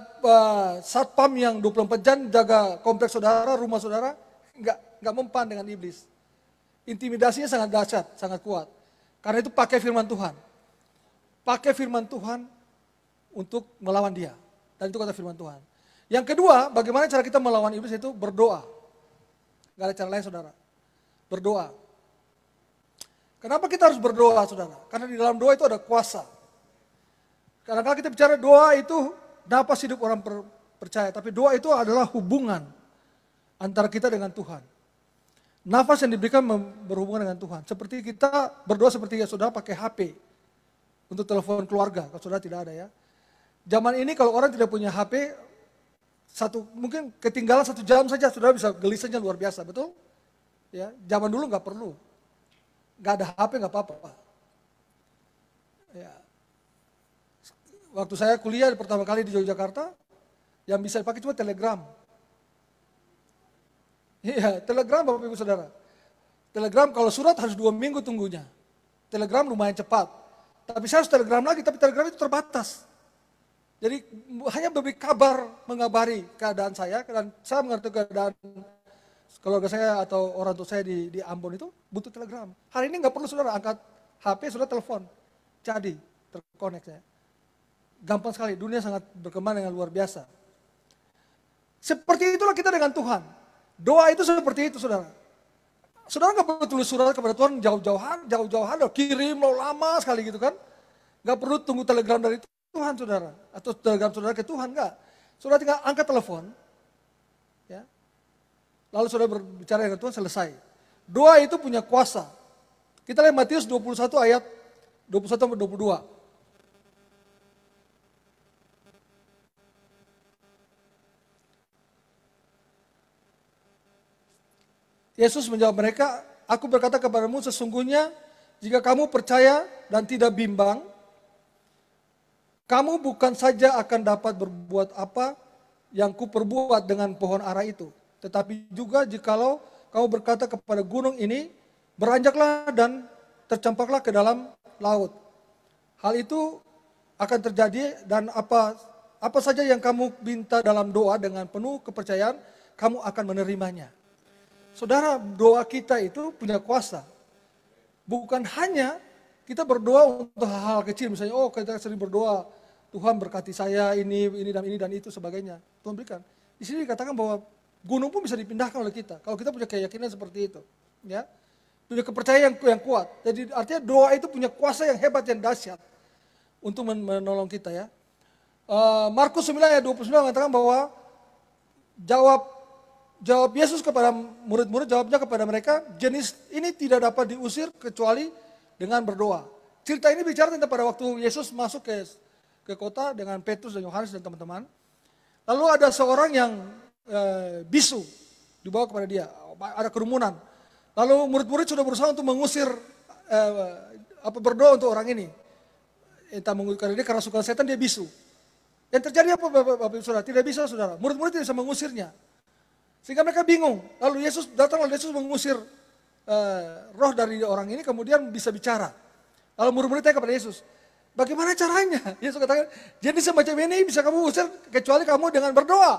satpam yang 24 jam jaga kompleks saudara, rumah saudara, nggak mempan dengan iblis. Intimidasinya sangat dahsyat, sangat kuat. Karena itu pakai firman Tuhan. Pakai firman Tuhan untuk melawan dia. Dan itu kata firman Tuhan. Yang kedua, bagaimana cara kita melawan iblis itu berdoa. Gak ada cara lain, saudara. Berdoa. Kenapa kita harus berdoa, saudara? Karena di dalam doa itu ada kuasa. Karena kalau kita bicara doa itu napas hidup orang percaya. Tapi doa itu adalah hubungan antara kita dengan Tuhan. Nafas yang diberikan berhubungan dengan Tuhan. Seperti kita berdoa seperti ya saudara pakai HP. Untuk telepon keluarga, kalau saudara tidak ada ya. Zaman ini kalau orang tidak punya HP, mungkin ketinggalan 1 jam saja saudara bisa gelisahnya luar biasa, betul? Ya, zaman dulu nggak perlu, nggak ada HP nggak apa-apa. Ya. Waktu saya kuliah pertama kali di Yogyakarta, yang bisa dipakai cuma Telegram. Iya, Telegram Bapak Ibu Saudara. Telegram kalau surat harus 2 minggu tunggunya. Telegram lumayan cepat. Tapi saya harus Telegram lagi, tapi Telegram itu terbatas. Jadi hanya memberi kabar, mengabari keadaan saya, dan saya mengerti keadaan keluarga saya atau orang tua saya di Ambon itu butuh Telegram. Hari ini nggak perlu saudara angkat HP, saudara telepon, jadi terkonek saya. Gampang sekali, dunia sangat berkembang dengan luar biasa. Seperti itulah kita dengan Tuhan. Doa itu seperti itu saudara. Saudara nggak perlu tulis surat kepada Tuhan jauh-jauhan, kirim lama sekali gitu kan. Nggak perlu tunggu telegram dari Tuhan saudara, atau telegram saudara ke Tuhan, enggak. Saudara tinggal angkat telepon, ya. Lalu saudara berbicara dengan Tuhan, selesai. Doa itu punya kuasa. Kita lihat Matius 21 ayat 21-22. Yesus menjawab mereka, aku berkata kepadamu sesungguhnya jika kamu percaya dan tidak bimbang, kamu bukan saja akan dapat berbuat apa yang kuperbuat dengan pohon ara itu. Tetapi juga jikalau kamu berkata kepada gunung ini, beranjaklah dan tercampaklah ke dalam laut. Hal itu akan terjadi dan apa saja yang kamu minta dalam doa dengan penuh kepercayaan, kamu akan menerimanya. Saudara, doa kita itu punya kuasa. Bukan hanya kita berdoa untuk hal-hal kecil, misalnya kita sering berdoa, Tuhan berkati saya ini dan itu sebagainya. Tuhan berikan. Di sini dikatakan bahwa gunung pun bisa dipindahkan oleh kita. Kalau kita punya keyakinan seperti itu, ya, punya kepercayaan yang kuat. Jadi artinya doa itu punya kuasa yang hebat, yang dahsyat untuk menolong kita ya. Markus 9 ayat 29 mengatakan bahwa jawab Yesus kepada murid-murid, jawabnya kepada mereka, jenis ini tidak dapat diusir kecuali dengan berdoa. Cerita ini bicara tentang pada waktu Yesus masuk ke kota dengan Petrus dan Yohanes dan teman-teman. Lalu ada seorang yang bisu dibawa kepada dia, ada kerumunan. Lalu murid-murid sudah berusaha untuk mengusir, berdoa untuk orang ini. Entah mengusir dia karena suka setan, dia bisu. Yang terjadi apa Bapak Ibu Saudara? Tidak bisa saudara, murid-murid tidak bisa mengusirnya. Sehingga mereka bingung. Lalu Yesus mengusir roh dari orang ini, kemudian bisa bicara. Lalu murid-murid tanya kepada Yesus, bagaimana caranya? Yesus katakan, jadi semacam ini bisa kamu usir kecuali kamu dengan berdoa.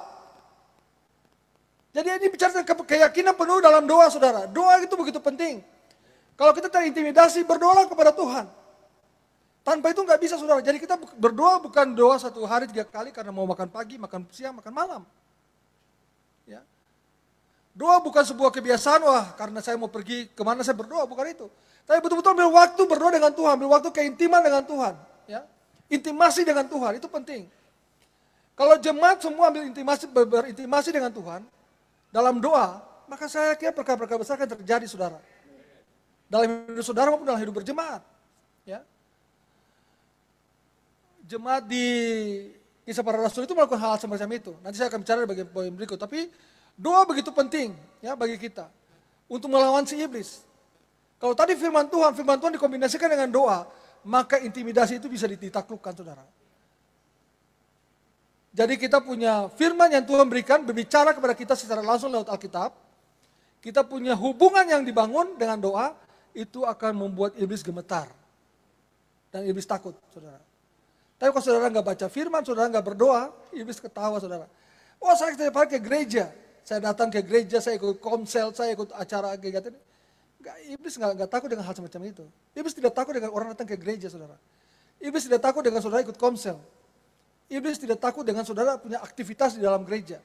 Jadi ini bicara tentang keyakinan penuh dalam doa saudara. Doa itu begitu penting. Kalau kita terintimidasi, berdoalah kepada Tuhan. Tanpa itu nggak bisa saudara. Jadi kita berdoa bukan doa 1 hari 3 kali karena mau makan pagi, makan siang, makan malam. Ya. Doa bukan sebuah kebiasaan, karena saya mau pergi kemana saya berdoa, bukan itu. Tapi betul-betul ambil waktu berdoa dengan Tuhan, ambil waktu keintiman dengan Tuhan. Ya. Intimasi dengan Tuhan, itu penting. Kalau jemaat semua berintimasi dengan Tuhan, dalam doa, maka saya kira perkara-perkara besar akan terjadi saudara. Dalam hidup saudara maupun dalam hidup berjemaat. Ya. Jemaat di Kisah Para Rasul itu melakukan hal semacam itu. Nanti saya akan bicara di bagian poin berikut, tapi doa begitu penting ya bagi kita untuk melawan si iblis. Kalau tadi firman Tuhan dikombinasikan dengan doa, maka intimidasi itu bisa ditaklukkan saudara. Jadi kita punya firman yang Tuhan berikan, berbicara kepada kita secara langsung lewat Alkitab. Kita punya hubungan yang dibangun dengan doa, itu akan membuat iblis gemetar. Dan iblis takut, saudara. Tapi kalau saudara nggak baca firman, saudara nggak berdoa, iblis ketawa, saudara. Oh, saya setiap hari ke gereja. Saya datang ke gereja, saya ikut komsel, saya ikut acara kegiatan. Iblis nggak takut dengan hal semacam itu. Iblis tidak takut dengan orang datang ke gereja, saudara. Iblis tidak takut dengan saudara ikut komsel. Iblis tidak takut dengan saudara punya aktivitas di dalam gereja.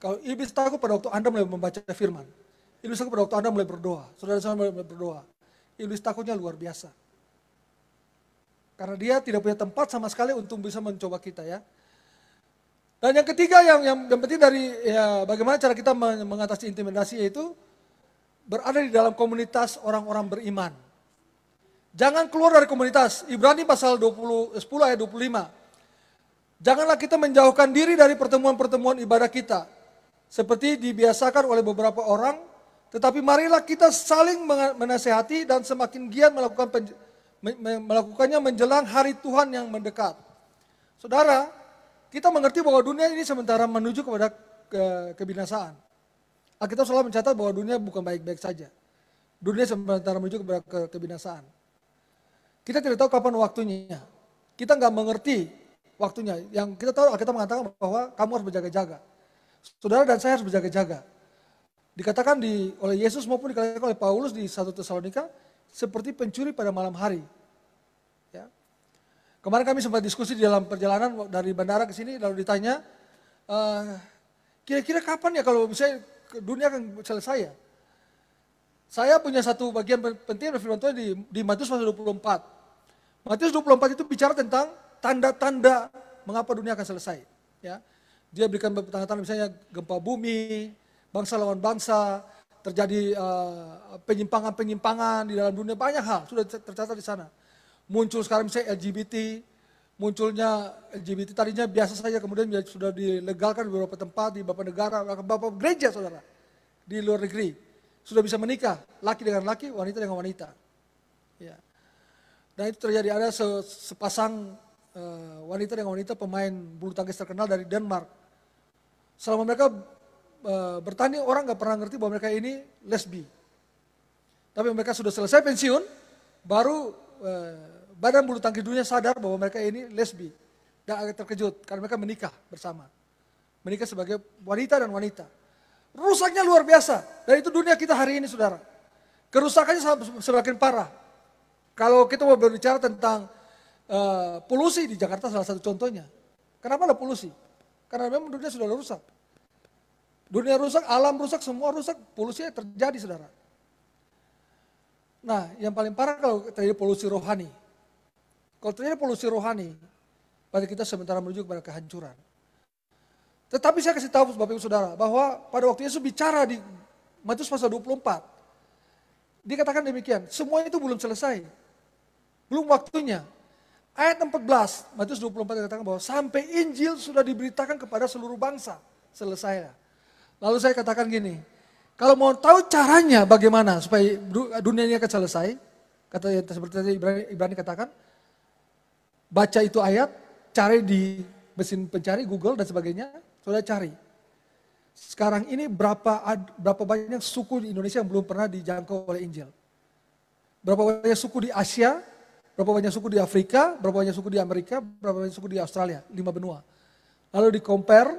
Kalau iblis takut pada waktu Anda mulai membaca firman. Iblis takut pada waktu Anda mulai berdoa. Saudara-saudara mulai berdoa. Iblis takutnya luar biasa. Karena dia tidak punya tempat sama sekali untuk bisa mencoba kita ya. Dan yang ketiga yang penting dari ya, bagaimana cara kita mengatasi intimidasi yaitu berada di dalam komunitas orang-orang beriman. Jangan keluar dari komunitas. Ibrani pasal 10 ayat 25. Janganlah kita menjauhkan diri dari pertemuan-pertemuan ibadah kita. Seperti dibiasakan oleh beberapa orang. Tetapi marilah kita saling menasehati dan semakin giat melakukannya menjelang hari Tuhan yang mendekat. Saudara, kita mengerti bahwa dunia ini sementara menuju kepada kebinasaan. Alkitab selalu mencatat bahwa dunia bukan baik-baik saja. Dunia sementara menuju kepada kebinasaan. Kita tidak tahu kapan waktunya. Kita nggak mengerti waktunya. Yang kita tahu, kita mengatakan bahwa kamu harus berjaga-jaga. Saudara dan saya harus berjaga-jaga. Dikatakan oleh Yesus maupun dikatakan oleh Paulus di 1 Tesalonika, seperti pencuri pada malam hari. Ya. Kemarin kami sempat diskusi di dalam perjalanan dari bandara ke sini, lalu ditanya, kira-kira kapan ya kalau misalnya dunia akan selesai ya? Saya punya satu bagian penting dari firman Tuhan di Matius pasal 24. Matius 24 itu bicara tentang tanda-tanda mengapa dunia akan selesai. Ya. Dia berikan tanda-tanda misalnya gempa bumi, bangsa lawan bangsa, terjadi penyimpangan-penyimpangan di dalam dunia, banyak hal sudah tercatat di sana. Muncul sekarang misalnya LGBT, munculnya LGBT tadinya biasa saja kemudian sudah dilegalkan di beberapa tempat, di beberapa negara, beberapa gereja saudara, di luar negeri. Sudah bisa menikah, laki dengan laki, wanita dengan wanita. Ya. Dan itu terjadi, ada sepasang wanita dengan wanita pemain bulu tangkis terkenal dari Denmark. Selama mereka bertanding, orang nggak pernah ngerti bahwa mereka ini lesbi. Tapi mereka sudah selesai pensiun, baru badan bulu tangkis dunia sadar bahwa mereka ini lesbi. Dan agak terkejut karena mereka menikah bersama. Menikah sebagai wanita dan wanita. Rusaknya luar biasa. Dan itu dunia kita hari ini saudara. Kerusakannya semakin parah. Kalau kita mau berbicara tentang polusi di Jakarta salah satu contohnya. Kenapa ada polusi? Karena memang dunia sudah rusak. Dunia rusak, alam rusak, semua rusak, polusinya terjadi saudara. Nah yang paling parah kalau terjadi polusi rohani. Kalau terjadi polusi rohani, berarti kita sementara menuju kepada kehancuran. Tetapi saya kasih tahu Bapak Ibu Saudara, bahwa pada waktu Yesus bicara di Matius pasal 24, dikatakan demikian, semua itu belum selesai. Belum waktunya. Ayat 14, Matius 24 dikatakan bahwa sampai Injil sudah diberitakan kepada seluruh bangsa. Selesai. Lalu saya katakan gini, kalau mau tahu caranya bagaimana supaya dunia ini akan selesai, kata seperti tadi Ibrani katakan, baca itu ayat, cari di mesin pencari Google dan sebagainya, sudah cari. Sekarang ini berapa banyak suku di Indonesia yang belum pernah dijangkau oleh Injil? Berapa banyak suku di Asia, berapa banyak suku di Afrika, berapa banyak suku di Amerika, berapa banyak suku di Australia, 5 benua. Lalu di compare,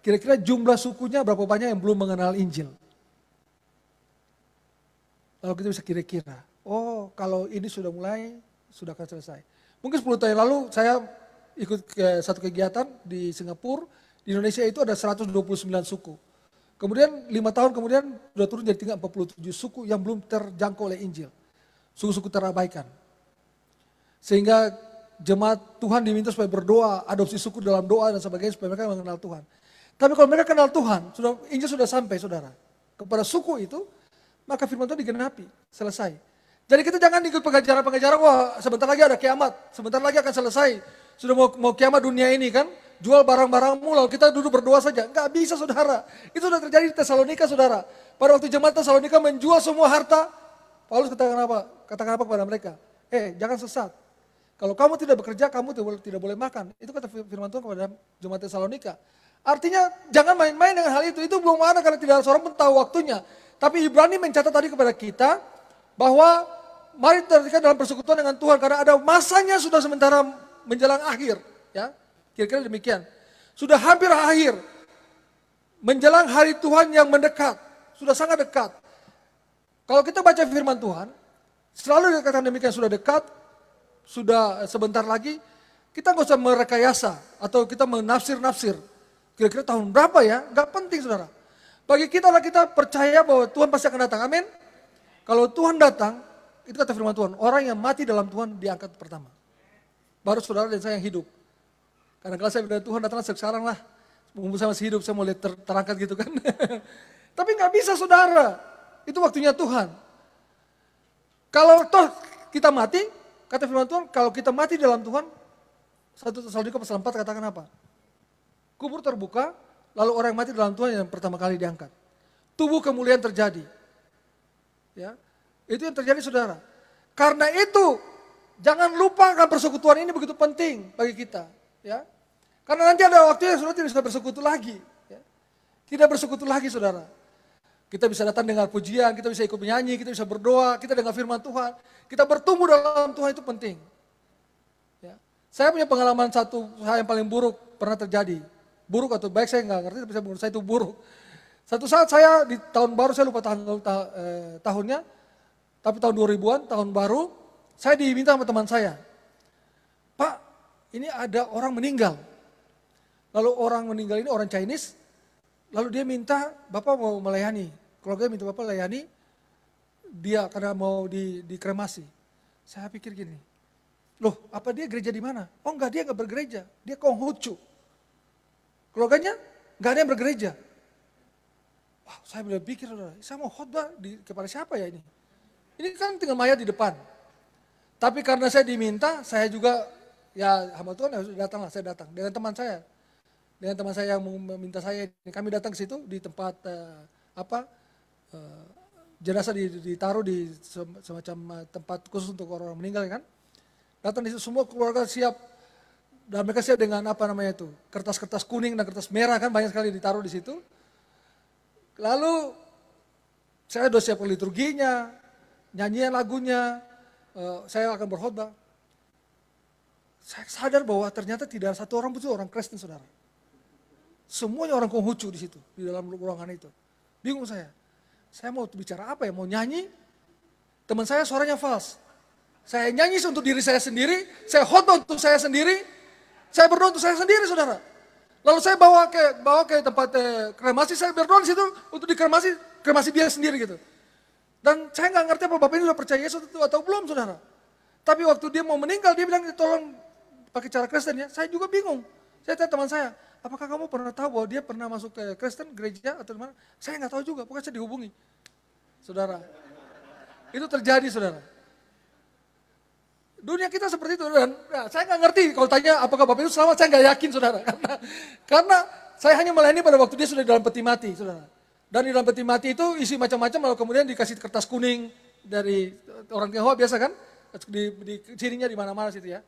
kira-kira jumlah sukunya berapa banyak yang belum mengenal Injil. Lalu kita bisa kira-kira, oh kalau ini sudah mulai, sudah akan selesai. Mungkin 10 tahun lalu saya ikut ke satu kegiatan di Singapura, di Indonesia itu ada 129 suku. Kemudian 5 tahun kemudian sudah turun jadi tinggal 47 suku yang belum terjangkau oleh Injil. Suku-suku terabaikan. Sehingga jemaat Tuhan diminta supaya berdoa, adopsi suku dalam doa dan sebagainya supaya mereka mengenal Tuhan. Tapi kalau mereka kenal Tuhan, Injil sudah sampai saudara. Kepada suku itu, maka firman Tuhan digenapi, selesai. Jadi kita jangan ikut pengajaran-pengajaran, wah sebentar lagi ada kiamat, sebentar lagi akan selesai. Sudah mau kiamat dunia ini kan, jual barang-barangmu lalu kita duduk berdoa saja. Enggak bisa saudara, itu sudah terjadi di Tesalonika saudara. Pada waktu jemaat Tesalonika menjual semua harta, Paulus katakan apa? Katakan apa kepada mereka? Jangan sesat. Kalau kamu tidak bekerja, kamu tidak boleh makan. Itu kata firman Tuhan kepada jemaat Tesalonika. Artinya jangan main-main dengan hal itu. Itu belum ada karena tidak ada seorang pun tahu waktunya. Tapi Ibrani mencatat tadi kepada kita bahwa mari terdekat dalam persekutuan dengan Tuhan karena ada masanya sudah sementara menjelang akhir. Ya, kira-kira demikian. Sudah hampir akhir. Menjelang hari Tuhan yang mendekat. Sudah sangat dekat. Kalau kita baca firman Tuhan, selalu dikatakan demikian sudah dekat, sudah sebentar lagi, kita nggak usah merekayasa atau kita menafsir-nafsir. Kira-kira tahun berapa ya? Nggak penting saudara. Bagi kita percaya bahwa Tuhan pasti akan datang. Amin. Kalau Tuhan datang, itu kata firman Tuhan, orang yang mati dalam Tuhan diangkat pertama. Baru saudara dan saya yang hidup. Karena kalau saya bilang Tuhan datang sekarang lah, mumpung saya masih hidup, saya mau lihat terangkat gitu kan. Tapi nggak bisa saudara, itu waktunya Tuhan. Kalau toh kita mati, kata firman Tuhan, kalau kita mati dalam Tuhan, 1 Tesalonika pasal 4 katakan apa? Kubur terbuka, lalu orang yang mati dalam Tuhan yang pertama kali diangkat. Tubuh kemuliaan terjadi. Ya, itu yang terjadi saudara. Karena itu, jangan lupakan persekutuan ini begitu penting bagi kita. Ya, karena nanti ada waktunya saudara tidak bisa bersekutu lagi. Ya. Tidak bersekutu lagi saudara. Kita bisa datang dengar pujian, kita bisa ikut menyanyi, kita bisa berdoa, kita dengar firman Tuhan. Kita bertumbuh dalam Tuhan itu penting. Ya. Saya punya pengalaman satu hal yang paling buruk pernah terjadi. Buruk atau baik saya nggak ngerti, tapi menurut saya itu buruk. Satu saat saya di tahun baru, saya lupa tahunnya, tapi tahun 2000-an, tahun baru, saya diminta sama teman saya. Pak, ini ada orang meninggal. Lalu orang meninggal ini orang Chinese, lalu dia minta Bapak mau melayani. Keluarga minta Bapak layani, dia karena mau dikremasi. Saya pikir gini, loh apa dia gereja di mana? Oh enggak, dia enggak bergereja, dia Konghucu. Keluarganya enggak ada yang bergereja. Wah, saya berpikir, saya mau khotbah kepada siapa ya ini? Ini kan tinggal mayat di depan. Tapi karena saya diminta, saya juga, ya hamba Tuhan ya datanglah, saya datang dengan teman saya. Dengan teman saya yang meminta saya, kami datang ke situ di tempat jenazah ditaruh di semacam tempat khusus untuk orang meninggal kan. Datang di situ semua keluarga siap dan mereka siap dengan kertas-kertas kuning dan kertas merah kan banyak sekali ditaruh di situ. Lalu saya sudah siapkan liturginya, nyanyian lagunya, saya akan berkhotbah. Saya sadar bahwa ternyata tidak ada satu orang pun orang Kristen saudara. Semuanya orang Konghucu di situ, di dalam ruangan itu. Bingung saya. Saya mau bicara apa ya? Mau nyanyi? Teman saya suaranya fals. Saya nyanyi untuk diri saya sendiri, saya khotbah untuk saya sendiri, saya berdoa untuk saya sendiri saudara. Lalu saya bawa ke tempat kremasi, saya berdoa di situ untuk kremasi dia sendiri gitu. Dan saya nggak ngerti apa Bapak ini sudah percaya Yesus atau belum saudara. Tapi waktu dia mau meninggal, dia bilang tolong pakai cara Kristen ya. Saya juga bingung. Saya tanya teman saya, apakah kamu pernah tahu bahwa dia pernah masuk ke Kristen, gereja atau mana? Saya nggak tahu juga, pokoknya saya dihubungi. Saudara, itu terjadi saudara. Dunia kita seperti itu dan saya nggak ngerti kalau tanya apakah Bapak itu selamat, saya nggak yakin saudara. Karena saya hanya melayani pada waktu dia sudah dalam peti mati saudara. Dan di dalam peti mati itu isi macam-macam lalu kemudian dikasih kertas kuning dari orang Tionghoa biasa kan. Di cirinya di mana-mana situ ya.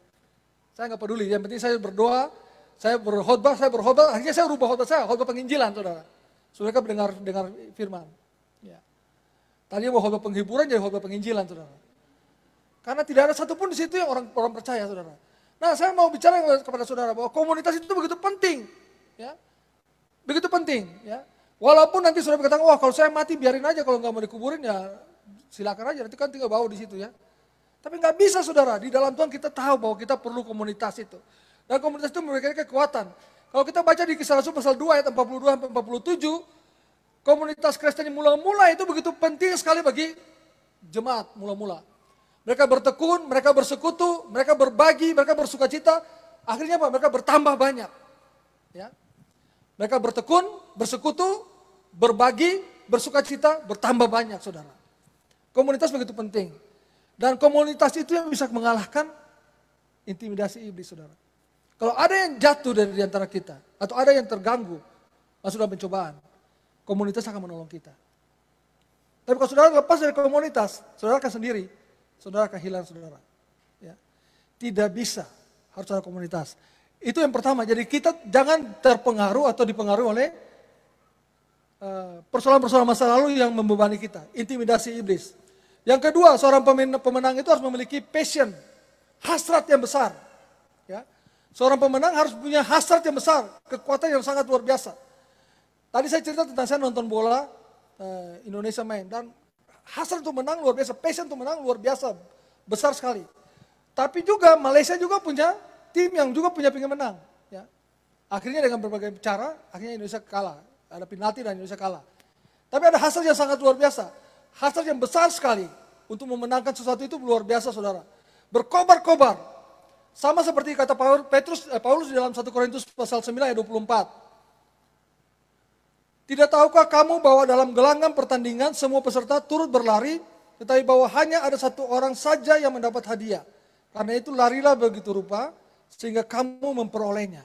Saya nggak peduli, yang penting saya berdoa, saya berkhotbah, akhirnya saya rubah khotbah penginjilan saudara. Saudara dengar firman. Ya. Tadi mau khotbah penghiburan jadi khotbah penginjilan saudara. Karena tidak ada satupun di situ yang orang percaya saudara. Nah saya mau bicara kepada saudara bahwa komunitas itu begitu penting. Ya. Begitu penting. Ya. Walaupun nanti saudara berkata, wah kalau saya mati biarin aja, kalau nggak mau dikuburin ya silakan aja, nanti kan tinggal bawa di situ ya. Tapi nggak bisa saudara, di dalam Tuhan kita tahu bahwa kita perlu komunitas itu. Dan komunitas itu memberikan kekuatan. Kalau kita baca di Kisah Rasul pasal 2 ayat 42-47, komunitas Kristen yang mula-mula itu begitu penting sekali bagi jemaat mula-mula. Mereka bertekun, mereka bersekutu, mereka berbagi, mereka bersukacita. Akhirnya apa? Mereka bertambah banyak. Ya. Mereka bertekun, bersekutu, berbagi, bersukacita, bertambah banyak saudara. Komunitas begitu penting. Dan komunitas itu yang bisa mengalahkan intimidasi iblis saudara. Kalau ada yang jatuh dari antara kita, atau ada yang terganggu masuk dalam pencobaan, komunitas akan menolong kita. Tapi kalau saudara lepas dari komunitas, saudara akan sendiri, saudara akan hilang saudara. Ya. Tidak bisa, harus ada komunitas. Itu yang pertama, jadi kita jangan terpengaruh atau dipengaruhi oleh persoalan-persoalan masa lalu yang membebani kita, intimidasi iblis. Yang kedua, seorang pemenang itu harus memiliki passion, hasrat yang besar. Ya. Seorang pemenang harus punya hasrat yang besar, kekuatan yang sangat luar biasa. Tadi saya cerita tentang saya nonton bola Indonesia main, dan hasrat untuk menang luar biasa, passion untuk menang luar biasa, besar sekali. Tapi juga Malaysia juga punya tim yang juga punya pengen menang. Ya. Akhirnya dengan berbagai cara, akhirnya Indonesia kalah. Ada penalti dan Indonesia kalah. Tapi ada hasrat yang sangat luar biasa. Hasrat yang besar sekali untuk memenangkan sesuatu itu luar biasa, saudara. Berkobar-kobar. Sama seperti kata Paulus di dalam 1 Korintus pasal 9 ayat 24. Tidak tahukah kamu bahwa dalam gelanggang pertandingan semua peserta turut berlari, tetapi bahwa hanya ada satu orang saja yang mendapat hadiah. Karena itu larilah begitu rupa, sehingga kamu memperolehnya.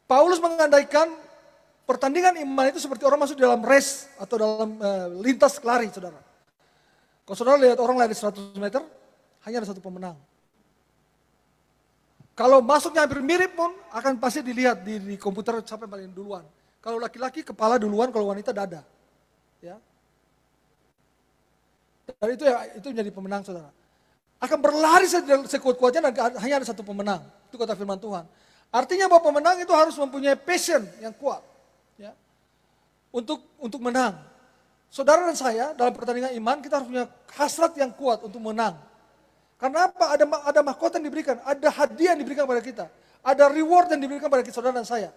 Paulus mengandaikan pertandingan iman itu seperti orang masuk dalam race atau dalam lintas lari, saudara. Kalau saudara lihat orang lari 100 meter, hanya ada satu pemenang. Kalau masuknya hampir mirip pun, akan pasti dilihat di komputer siapa yang paling duluan. Kalau laki-laki kepala duluan, kalau wanita dada. Ya. Dan itu menjadi pemenang, saudara. Akan berlari sekuat-kuatnya dan hanya ada satu pemenang. Itu kata firman Tuhan. Artinya bahwa pemenang itu harus mempunyai passion yang kuat. Ya, untuk menang. Saudara dan saya dalam pertandingan iman kita harus punya hasrat yang kuat untuk menang. Karena apa? Ada mahkota yang diberikan, ada hadiah yang diberikan kepada kita, ada reward yang diberikan kepada saudara dan saya.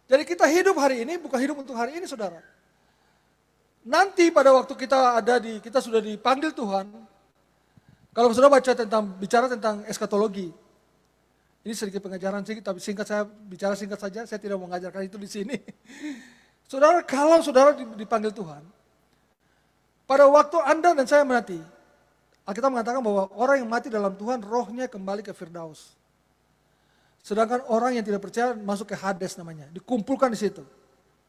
Jadi kita hidup hari ini bukan hidup untuk hari ini, saudara. Nanti pada waktu kita sudah dipanggil Tuhan, kalau saudara bicara tentang eskatologi, ini sedikit pengajaran sedikit, tapi saya bicara singkat saja, saya tidak mau mengajarkan itu di sini. Saudara, kalau saudara dipanggil Tuhan, pada waktu Anda dan saya mati, Alkitab mengatakan bahwa orang yang mati dalam Tuhan, rohnya kembali ke Firdaus. Sedangkan orang yang tidak percaya masuk ke Hades namanya, dikumpulkan di situ.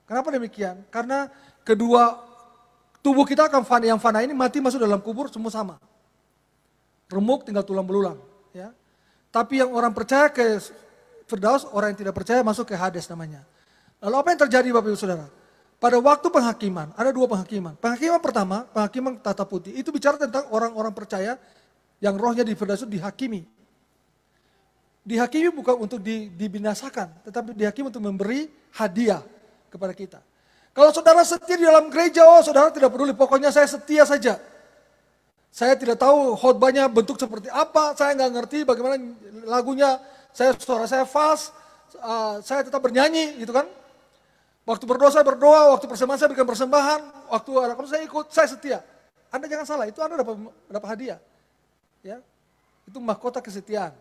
Kenapa demikian? Karena kedua tubuh kita akan yang fana ini mati masuk dalam kubur semua sama. Remuk tinggal tulang belulang. Ya. Tapi yang orang percaya ke Firdaus, orang yang tidak percaya masuk ke Hades namanya. Lalu apa yang terjadi Bapak Ibu Saudara? Pada waktu penghakiman, ada dua penghakiman. Penghakiman pertama, penghakiman tata putih. Itu bicara tentang orang-orang percaya yang rohnya di Firdaus itu dihakimi. Dihakimi bukan untuk dibinasakan, tetapi dihakimi untuk memberi hadiah kepada kita. Kalau saudara setia di dalam gereja, saudara tidak peduli, pokoknya saya setia saja. Saya tidak tahu khotbahnya bentuk seperti apa, saya nggak ngerti bagaimana lagunya, suara saya fals, saya tetap bernyanyi gitu kan. Waktu berdoa saya berdoa, waktu persembahan saya berikan persembahan, waktu ada kamu saya ikut, saya setia. Anda jangan salah, itu Anda dapat hadiah. Ya, itu mahkota kesetiaan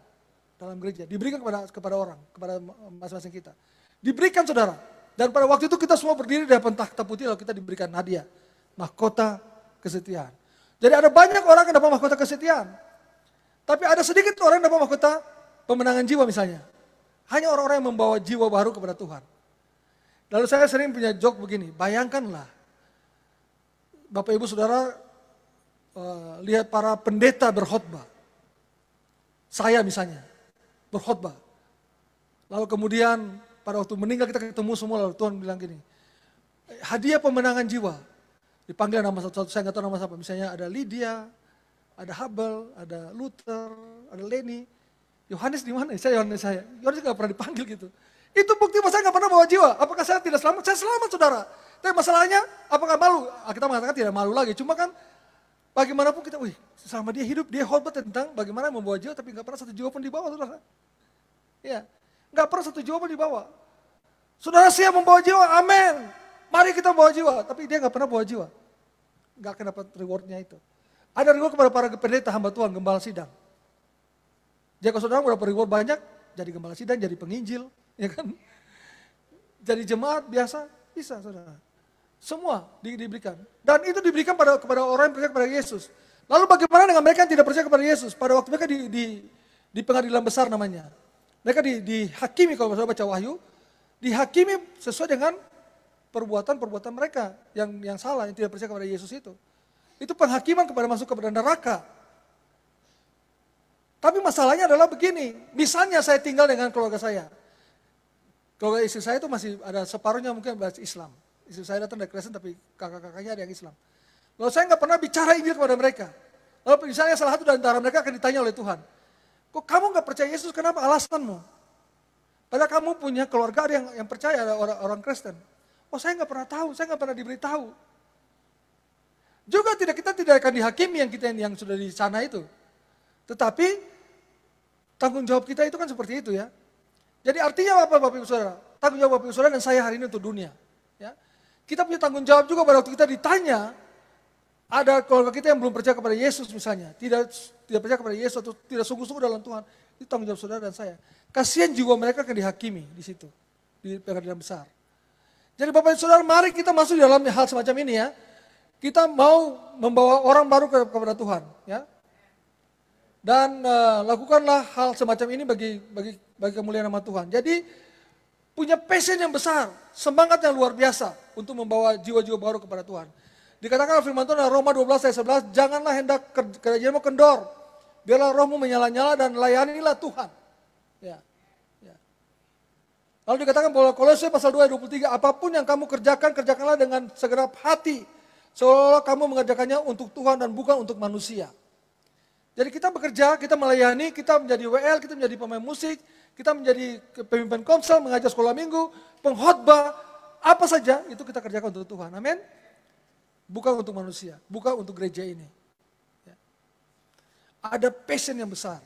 dalam gereja, diberikan kepada orang, kepada masing-masing kita. Diberikan saudara, dan pada waktu itu kita semua berdiri di depan takhta putih lalu kita diberikan hadiah, mahkota kesetiaan. Jadi ada banyak orang yang dapat mahkota kesetiaan. Tapi ada sedikit orang yang dapat mahkota pemenangan jiwa misalnya. Hanya orang-orang yang membawa jiwa baru kepada Tuhan. Lalu saya sering punya joke begini, bayangkanlah Bapak Ibu Saudara lihat para pendeta berkhotbah. Saya misalnya berkhotbah. Lalu kemudian pada waktu meninggal kita ketemu semua lalu Tuhan bilang gini, hadiah pemenangan jiwa. Dipanggil nama satu-satu, saya nggak tahu nama siapa. Misalnya ada Lydia, ada Hubble, ada Luther, ada Lenny. Yohanes di mana? Yohanes nggak pernah dipanggil gitu. Itu bukti bahwa saya nggak pernah bawa jiwa. Apakah saya tidak selamat? Saya selamat, saudara. Tapi masalahnya, apakah malu? Kita mengatakan tidak malu lagi. Cuma kan bagaimanapun kita, selama dia hidup, dia khotbah tentang bagaimana membawa jiwa, tapi nggak pernah satu jiwa pun dibawa, saudara. Ya, nggak pernah satu jiwa pun dibawa. Saudara siap membawa jiwa, amin. Mari kita bawa jiwa, tapi dia nggak pernah bawa jiwa. Nggak akan dapat rewardnya itu. Ada reward kepada para pendeta hamba Tuhan, gembala sidang. Jika saudara mau dapat reward banyak, jadi gembala sidang, jadi penginjil, ya kan? Jadi jemaat biasa, bisa saudara. Semua diberikan. Dan itu diberikan kepada orang yang percaya kepada Yesus. Lalu bagaimana dengan mereka yang tidak percaya kepada Yesus? Pada waktu mereka di pengadilan besar namanya. Mereka dihakimi, kalau saudara baca Wahyu, dihakimi sesuai dengan perbuatan mereka yang salah, yang tidak percaya kepada Yesus itu. Itu penghakiman masuk kepada neraka. Tapi masalahnya adalah begini, misalnya saya tinggal dengan keluarga saya. Keluarga istri saya itu masih ada separuhnya mungkin bahasa Islam. Istri saya datang dari Kristen tapi kakak-kakaknya ada yang Islam. Lalu saya nggak pernah bicara Injil kepada mereka. Lalu misalnya salah satu dari antara mereka akan ditanya oleh Tuhan. Kok kamu nggak percaya Yesus, kenapa alasanmu? Padahal kamu punya keluarga ada yang percaya, ada orang Kristen. Oh saya nggak pernah tahu, saya nggak pernah diberitahu. Juga kita tidak akan dihakimi yang sudah di sana itu. Tetapi tanggung jawab kita itu kan seperti itu ya. Jadi artinya apa Bapak Ibu Saudara? Tanggung jawab Bapak Ibu Saudara dan saya hari ini untuk dunia. Ya. Kita punya tanggung jawab juga pada waktu kita ditanya, ada keluarga kita yang belum percaya kepada Yesus misalnya, tidak percaya kepada Yesus atau tidak sungguh-sungguh dalam Tuhan, itu tanggung jawab saudara dan saya. Kasihan jiwa mereka akan dihakimi di situ, di pengadilan besar. Jadi Bapak Ibu Saudara, mari kita masuk di dalam hal semacam ini ya. Kita mau membawa orang baru kepada Tuhan, ya. Dan lakukanlah hal semacam ini bagi kemuliaan nama Tuhan. Jadi punya passion yang besar, semangat yang luar biasa untuk membawa jiwa-jiwa baru kepada Tuhan. Dikatakan firman Tuhan Roma 12 ayat 11, janganlah hendak kerajaanmu kendor, biarlah rohmu menyala-nyala dan layanilah Tuhan. Ya. Lalu dikatakan bahwa Kolose pasal 2 ayat 23, apapun yang kamu kerjakan, kerjakanlah dengan segenap hati, seolah-olah kamu mengerjakannya untuk Tuhan dan bukan untuk manusia. Jadi kita bekerja, kita melayani, kita menjadi WL, kita menjadi pemain musik, kita menjadi pemimpin komsel, mengajar sekolah minggu, pengkhotbah, apa saja itu kita kerjakan untuk Tuhan. Amin. Bukan untuk manusia, bukan untuk gereja ini. Ya. Ada passion yang besar.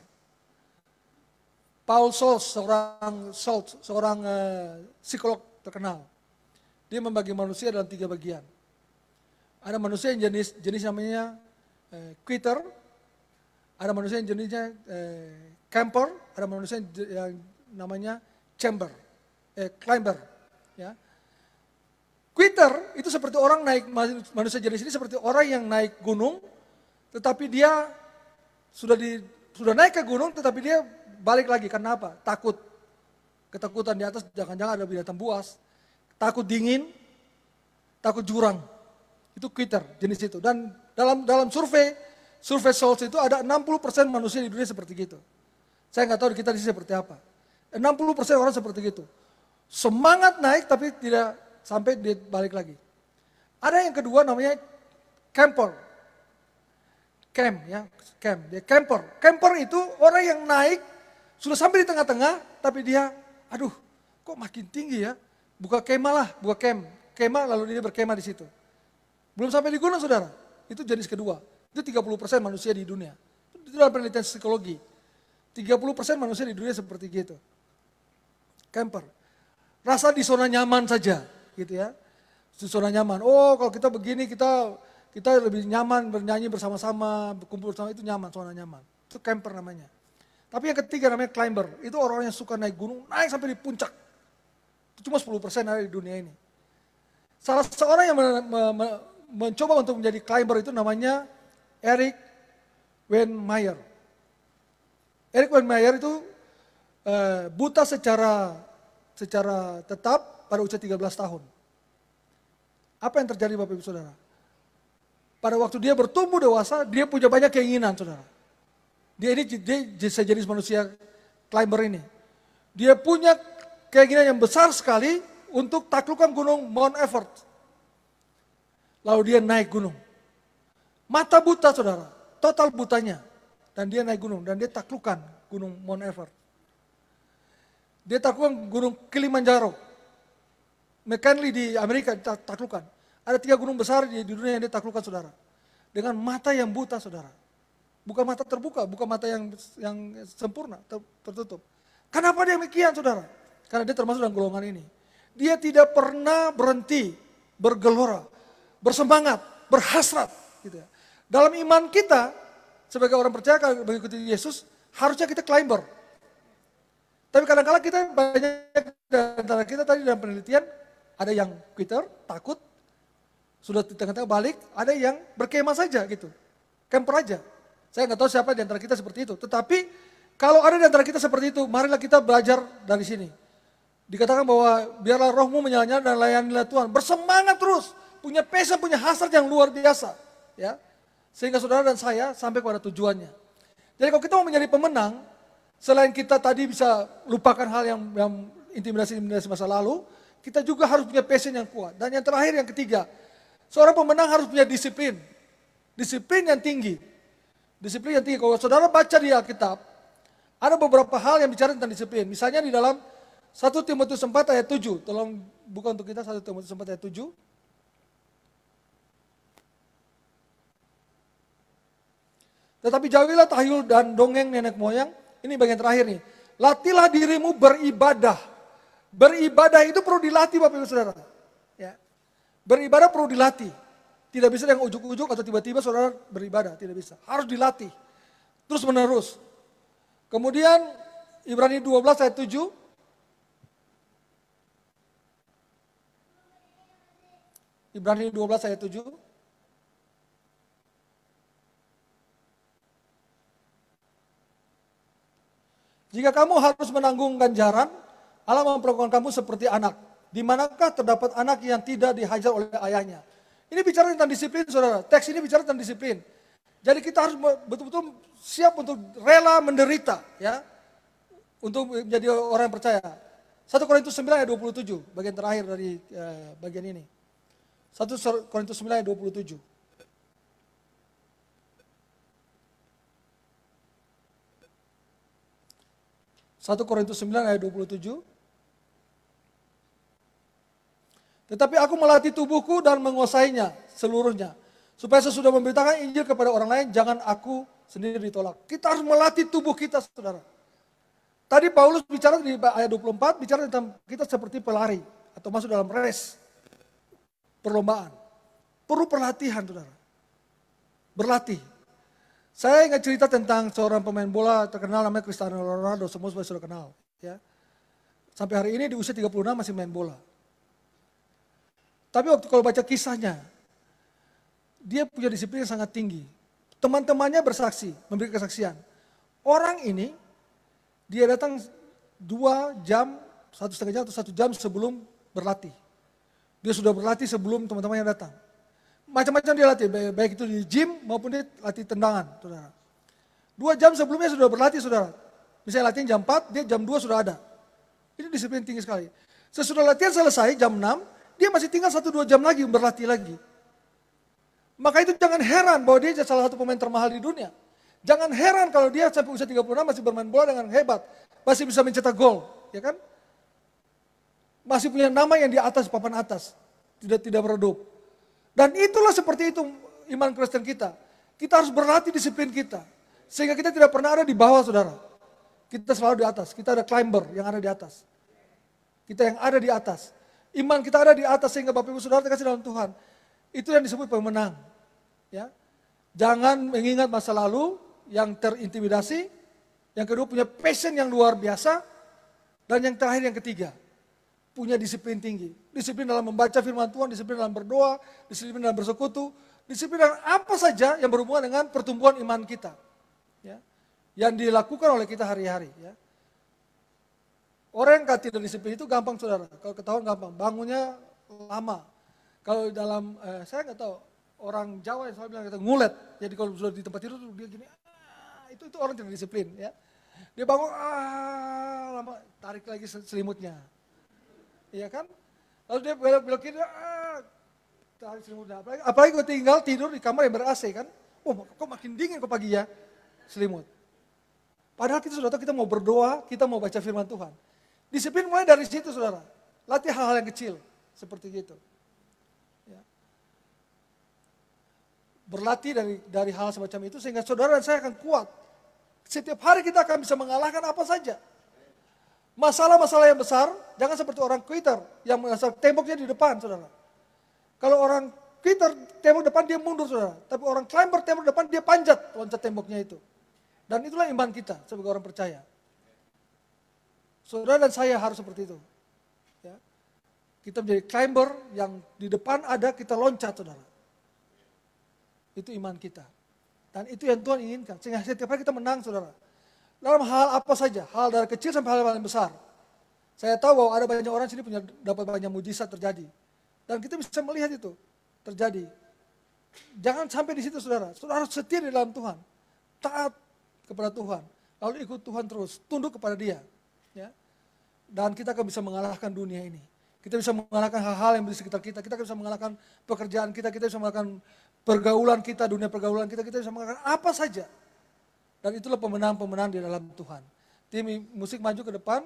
Paul Scholes, seorang psikolog terkenal. Dia membagi manusia dalam 3 bagian. Ada manusia yang jenis namanya quitter, ada manusia yang jenisnya camper, ada manusia yang namanya climber. Ya. Quitter itu seperti orang naik, manusia jenis ini seperti orang yang naik gunung, tetapi dia sudah naik ke gunung, tetapi dia balik lagi. Karena apa? Takut. Ketakutan di atas, jangan-jangan ada binatang buas. Takut dingin, takut jurang. Itu quitter, jenis itu. Dan dalam survei Scholes itu ada 60% manusia di dunia seperti gitu. Saya nggak tahu di kita di sini seperti apa. 60% orang seperti gitu. Semangat naik tapi tidak sampai dia balik lagi. Ada yang kedua namanya camper. Dia camper. Camper itu orang yang naik sudah sampai di tengah-tengah tapi dia kok makin tinggi ya. Buka kemah lalu dia berkemah di situ. Belum sampai di gunung saudara. Itu jenis kedua. Itu 30% manusia di dunia. Itu dalam penelitian psikologi. 30% manusia di dunia seperti gitu. Camper. Rasa di zona nyaman saja, gitu ya. Di zona nyaman. Oh, kalau kita begini kita lebih nyaman bernyanyi bersama-sama, berkumpul bersama, itu nyaman, zona nyaman. Itu camper namanya. Tapi yang ketiga namanya climber. Itu orang yang suka naik gunung, naik sampai di puncak. Itu cuma 10% ada di dunia ini. Salah seorang yang mencoba untuk menjadi climber itu namanya Erik Weihenmayer. Erik Weihenmayer itu buta secara tetap pada usia 13 tahun. Apa yang terjadi Bapak Ibu Saudara? Pada waktu dia bertumbuh dewasa, dia punya banyak keinginan saudara. Dia sejenis manusia climber ini. Dia punya keinginan yang besar sekali untuk taklukkan gunung Mount Everest. Lalu dia naik gunung. Mata buta saudara, total butanya. Dan dia naik gunung, dan dia taklukkan gunung Mount Everest. Dia taklukkan gunung Kilimanjaro. McKinley di Amerika taklukkan. Ada 3 gunung besar di dunia yang dia taklukkan saudara. Dengan mata yang buta saudara. Bukan mata terbuka, bukan mata yang sempurna, tertutup. Kenapa dia demikian saudara? Karena dia termasuk dalam golongan ini. Dia tidak pernah berhenti, bergelora, bersemangat, berhasrat. Gitu ya. Dalam iman kita, sebagai orang percaya mengikuti Yesus, harusnya kita climber. Tapi kadang-kadang kita banyak antara kita tadi dalam penelitian, ada yang quitter, takut, sudah di tengah-tengah balik, ada yang berkemah saja gitu, camper aja. Saya nggak tahu siapa di antara kita seperti itu. Tetapi kalau ada di antara kita seperti itu, marilah kita belajar dari sini. Dikatakan bahwa biarlah rohmu menyala-nyala dan layanilah Tuhan. Bersemangat terus, punya passion, punya hasrat yang luar biasa. Ya, sehingga saudara dan saya sampai kepada tujuannya. Jadi kalau kita mau menjadi pemenang, selain kita tadi bisa lupakan hal yang intimidasi masa lalu, kita juga harus punya passion yang kuat. Dan yang terakhir, yang ketiga, seorang pemenang harus punya disiplin. Disiplin yang tinggi. Disiplin yang tinggi. Kalau saudara baca di Alkitab, ada beberapa hal yang bicara tentang disiplin. Misalnya di dalam 1 Timotius 4 ayat 7. Tolong buka untuk kita 1 Timotius 4 ayat 7. Tetapi jauhilah tahyul dan dongeng nenek moyang. Ini bagian terakhir nih. Latihlah dirimu beribadah. Beribadah itu perlu dilatih Bapak Ibu Saudara. Ya. Beribadah perlu dilatih. Tidak bisa yang ujuk-ujuk atau tiba-tiba saudara beribadah. Tidak bisa. Harus dilatih. Terus menerus. Kemudian Ibrani 12 ayat 7. Ibrani 12 ayat 7. Jika kamu harus menanggung ganjaran, Allah memperlakukan kamu seperti anak. Di manakah terdapat anak yang tidak dihajar oleh ayahnya? Ini bicara tentang disiplin, saudara. Teks ini bicara tentang disiplin. Jadi kita harus betul-betul siap untuk rela menderita, ya, untuk menjadi orang yang percaya. 1 Korintus 9 ayat 27, bagian terakhir dari bagian ini. 1 Korintus 9 ayat 27. 1 Korintus 9 ayat 27. Tetapi aku melatih tubuhku dan menguasainya seluruhnya. Supaya sesudah memberitakan Injil kepada orang lain, jangan aku sendiri ditolak. Kita harus melatih tubuh kita, saudara. Tadi Paulus bicara di ayat 24, bicara tentang kita seperti pelari. Atau masuk dalam race, perlombaan. Perlu perlatihan, saudara. Berlatih. Saya ingat cerita tentang seorang pemain bola terkenal namanya Cristiano Ronaldo, semua sudah kenal. Ya. Sampai hari ini di usia 36 masih main bola. Tapi waktu kalau baca kisahnya, dia punya disiplin yang sangat tinggi. Teman-temannya bersaksi, memberi kesaksian. Orang ini, dia datang 2 jam, 1,5 jam atau 1 jam sebelum berlatih. Dia sudah berlatih sebelum teman-temannya datang. Macam-macam dia latih, baik itu di gym maupun dia latih tendangan, saudara. 2 jam sebelumnya sudah berlatih, saudara. Misalnya latihan jam 4, dia jam 2 sudah ada. Ini disiplin tinggi sekali. Sesudah latihan selesai jam 6, dia masih tinggal 1-2 jam lagi berlatih lagi. Maka itu jangan heran bahwa dia salah satu pemain termahal di dunia. Jangan heran kalau dia sampai usia 36 masih bermain bola dengan hebat. Masih bisa mencetak gol, ya kan? Masih punya nama yang di atas, papan atas. Tidak meredup. Dan itulah seperti itu iman Kristen kita. Kita harus berlatih disiplin kita. Sehingga kita tidak pernah ada di bawah, saudara. Kita selalu di atas. Kita ada climber yang ada di atas. Kita yang ada di atas. Iman kita ada di atas sehingga Bapak Ibu Saudara terkasih dalam Tuhan. Itu yang disebut pemenang. Ya. Jangan mengingat masa lalu yang terintimidasi. Yang kedua punya passion yang luar biasa. Dan yang terakhir yang ketiga. Punya disiplin tinggi. Disiplin dalam membaca firman Tuhan, disiplin dalam berdoa, disiplin dalam bersekutu, disiplin dalam apa saja yang berhubungan dengan pertumbuhan iman kita. Ya. Yang dilakukan oleh kita hari-hari. Ya. Orang yang tidak disiplin itu gampang, saudara. Kalau ketahuan gampang, bangunnya lama. Kalau dalam, saya nggak tahu, orang Jawa yang selalu bilang kita ngulet. Jadi kalau sudah di tempat tidur dia gini, itu orang tidak disiplin. Ya. Dia bangun, lama, tarik lagi selimutnya. Iya kan? Lalu dia belok kiri, tarik selimutnya. Apalagi kalau tinggal tidur di kamar yang ber-AC kan. Oh, kok makin dingin kok pagi ya, selimut. Padahal kita sudah tahu kita mau berdoa, kita mau baca firman Tuhan. Disiplin mulai dari situ, saudara. Latih hal-hal yang kecil, seperti itu. Ya. Berlatih dari hal semacam itu, sehingga saudara dan saya akan kuat. Setiap hari kita akan bisa mengalahkan apa saja. Masalah-masalah yang besar, jangan seperti orang quitter yang merasa temboknya di depan, saudara. Kalau orang quitter, tembok depan dia mundur, saudara. Tapi orang climber, tembok depan dia panjat, loncat temboknya itu. Dan itulah iman kita sebagai orang percaya. Saudara dan saya harus seperti itu. Ya. Kita menjadi climber yang di depan ada, kita loncat, saudara. Itu iman kita. Dan itu yang Tuhan inginkan. Sehingga setiap hari kita menang, saudara. Dalam hal apa saja, hal dari kecil sampai hal yang besar. Saya tahu bahwa ada banyak orang sini dapat banyak mujizat terjadi. Dan kita bisa melihat itu terjadi. Jangan sampai di situ, saudara. Saudara harus setia di dalam Tuhan. Taat kepada Tuhan. Lalu ikut Tuhan terus, tunduk kepada Dia. Ya. Dan kita akan bisa mengalahkan dunia ini. Kita bisa mengalahkan hal-hal yang di sekitar kita. Kita bisa mengalahkan pekerjaan kita bisa mengalahkan pergaulan kita, dunia pergaulan kita bisa mengalahkan apa saja. Dan itulah pemenang-pemenang di dalam Tuhan. Tim musik maju ke depan.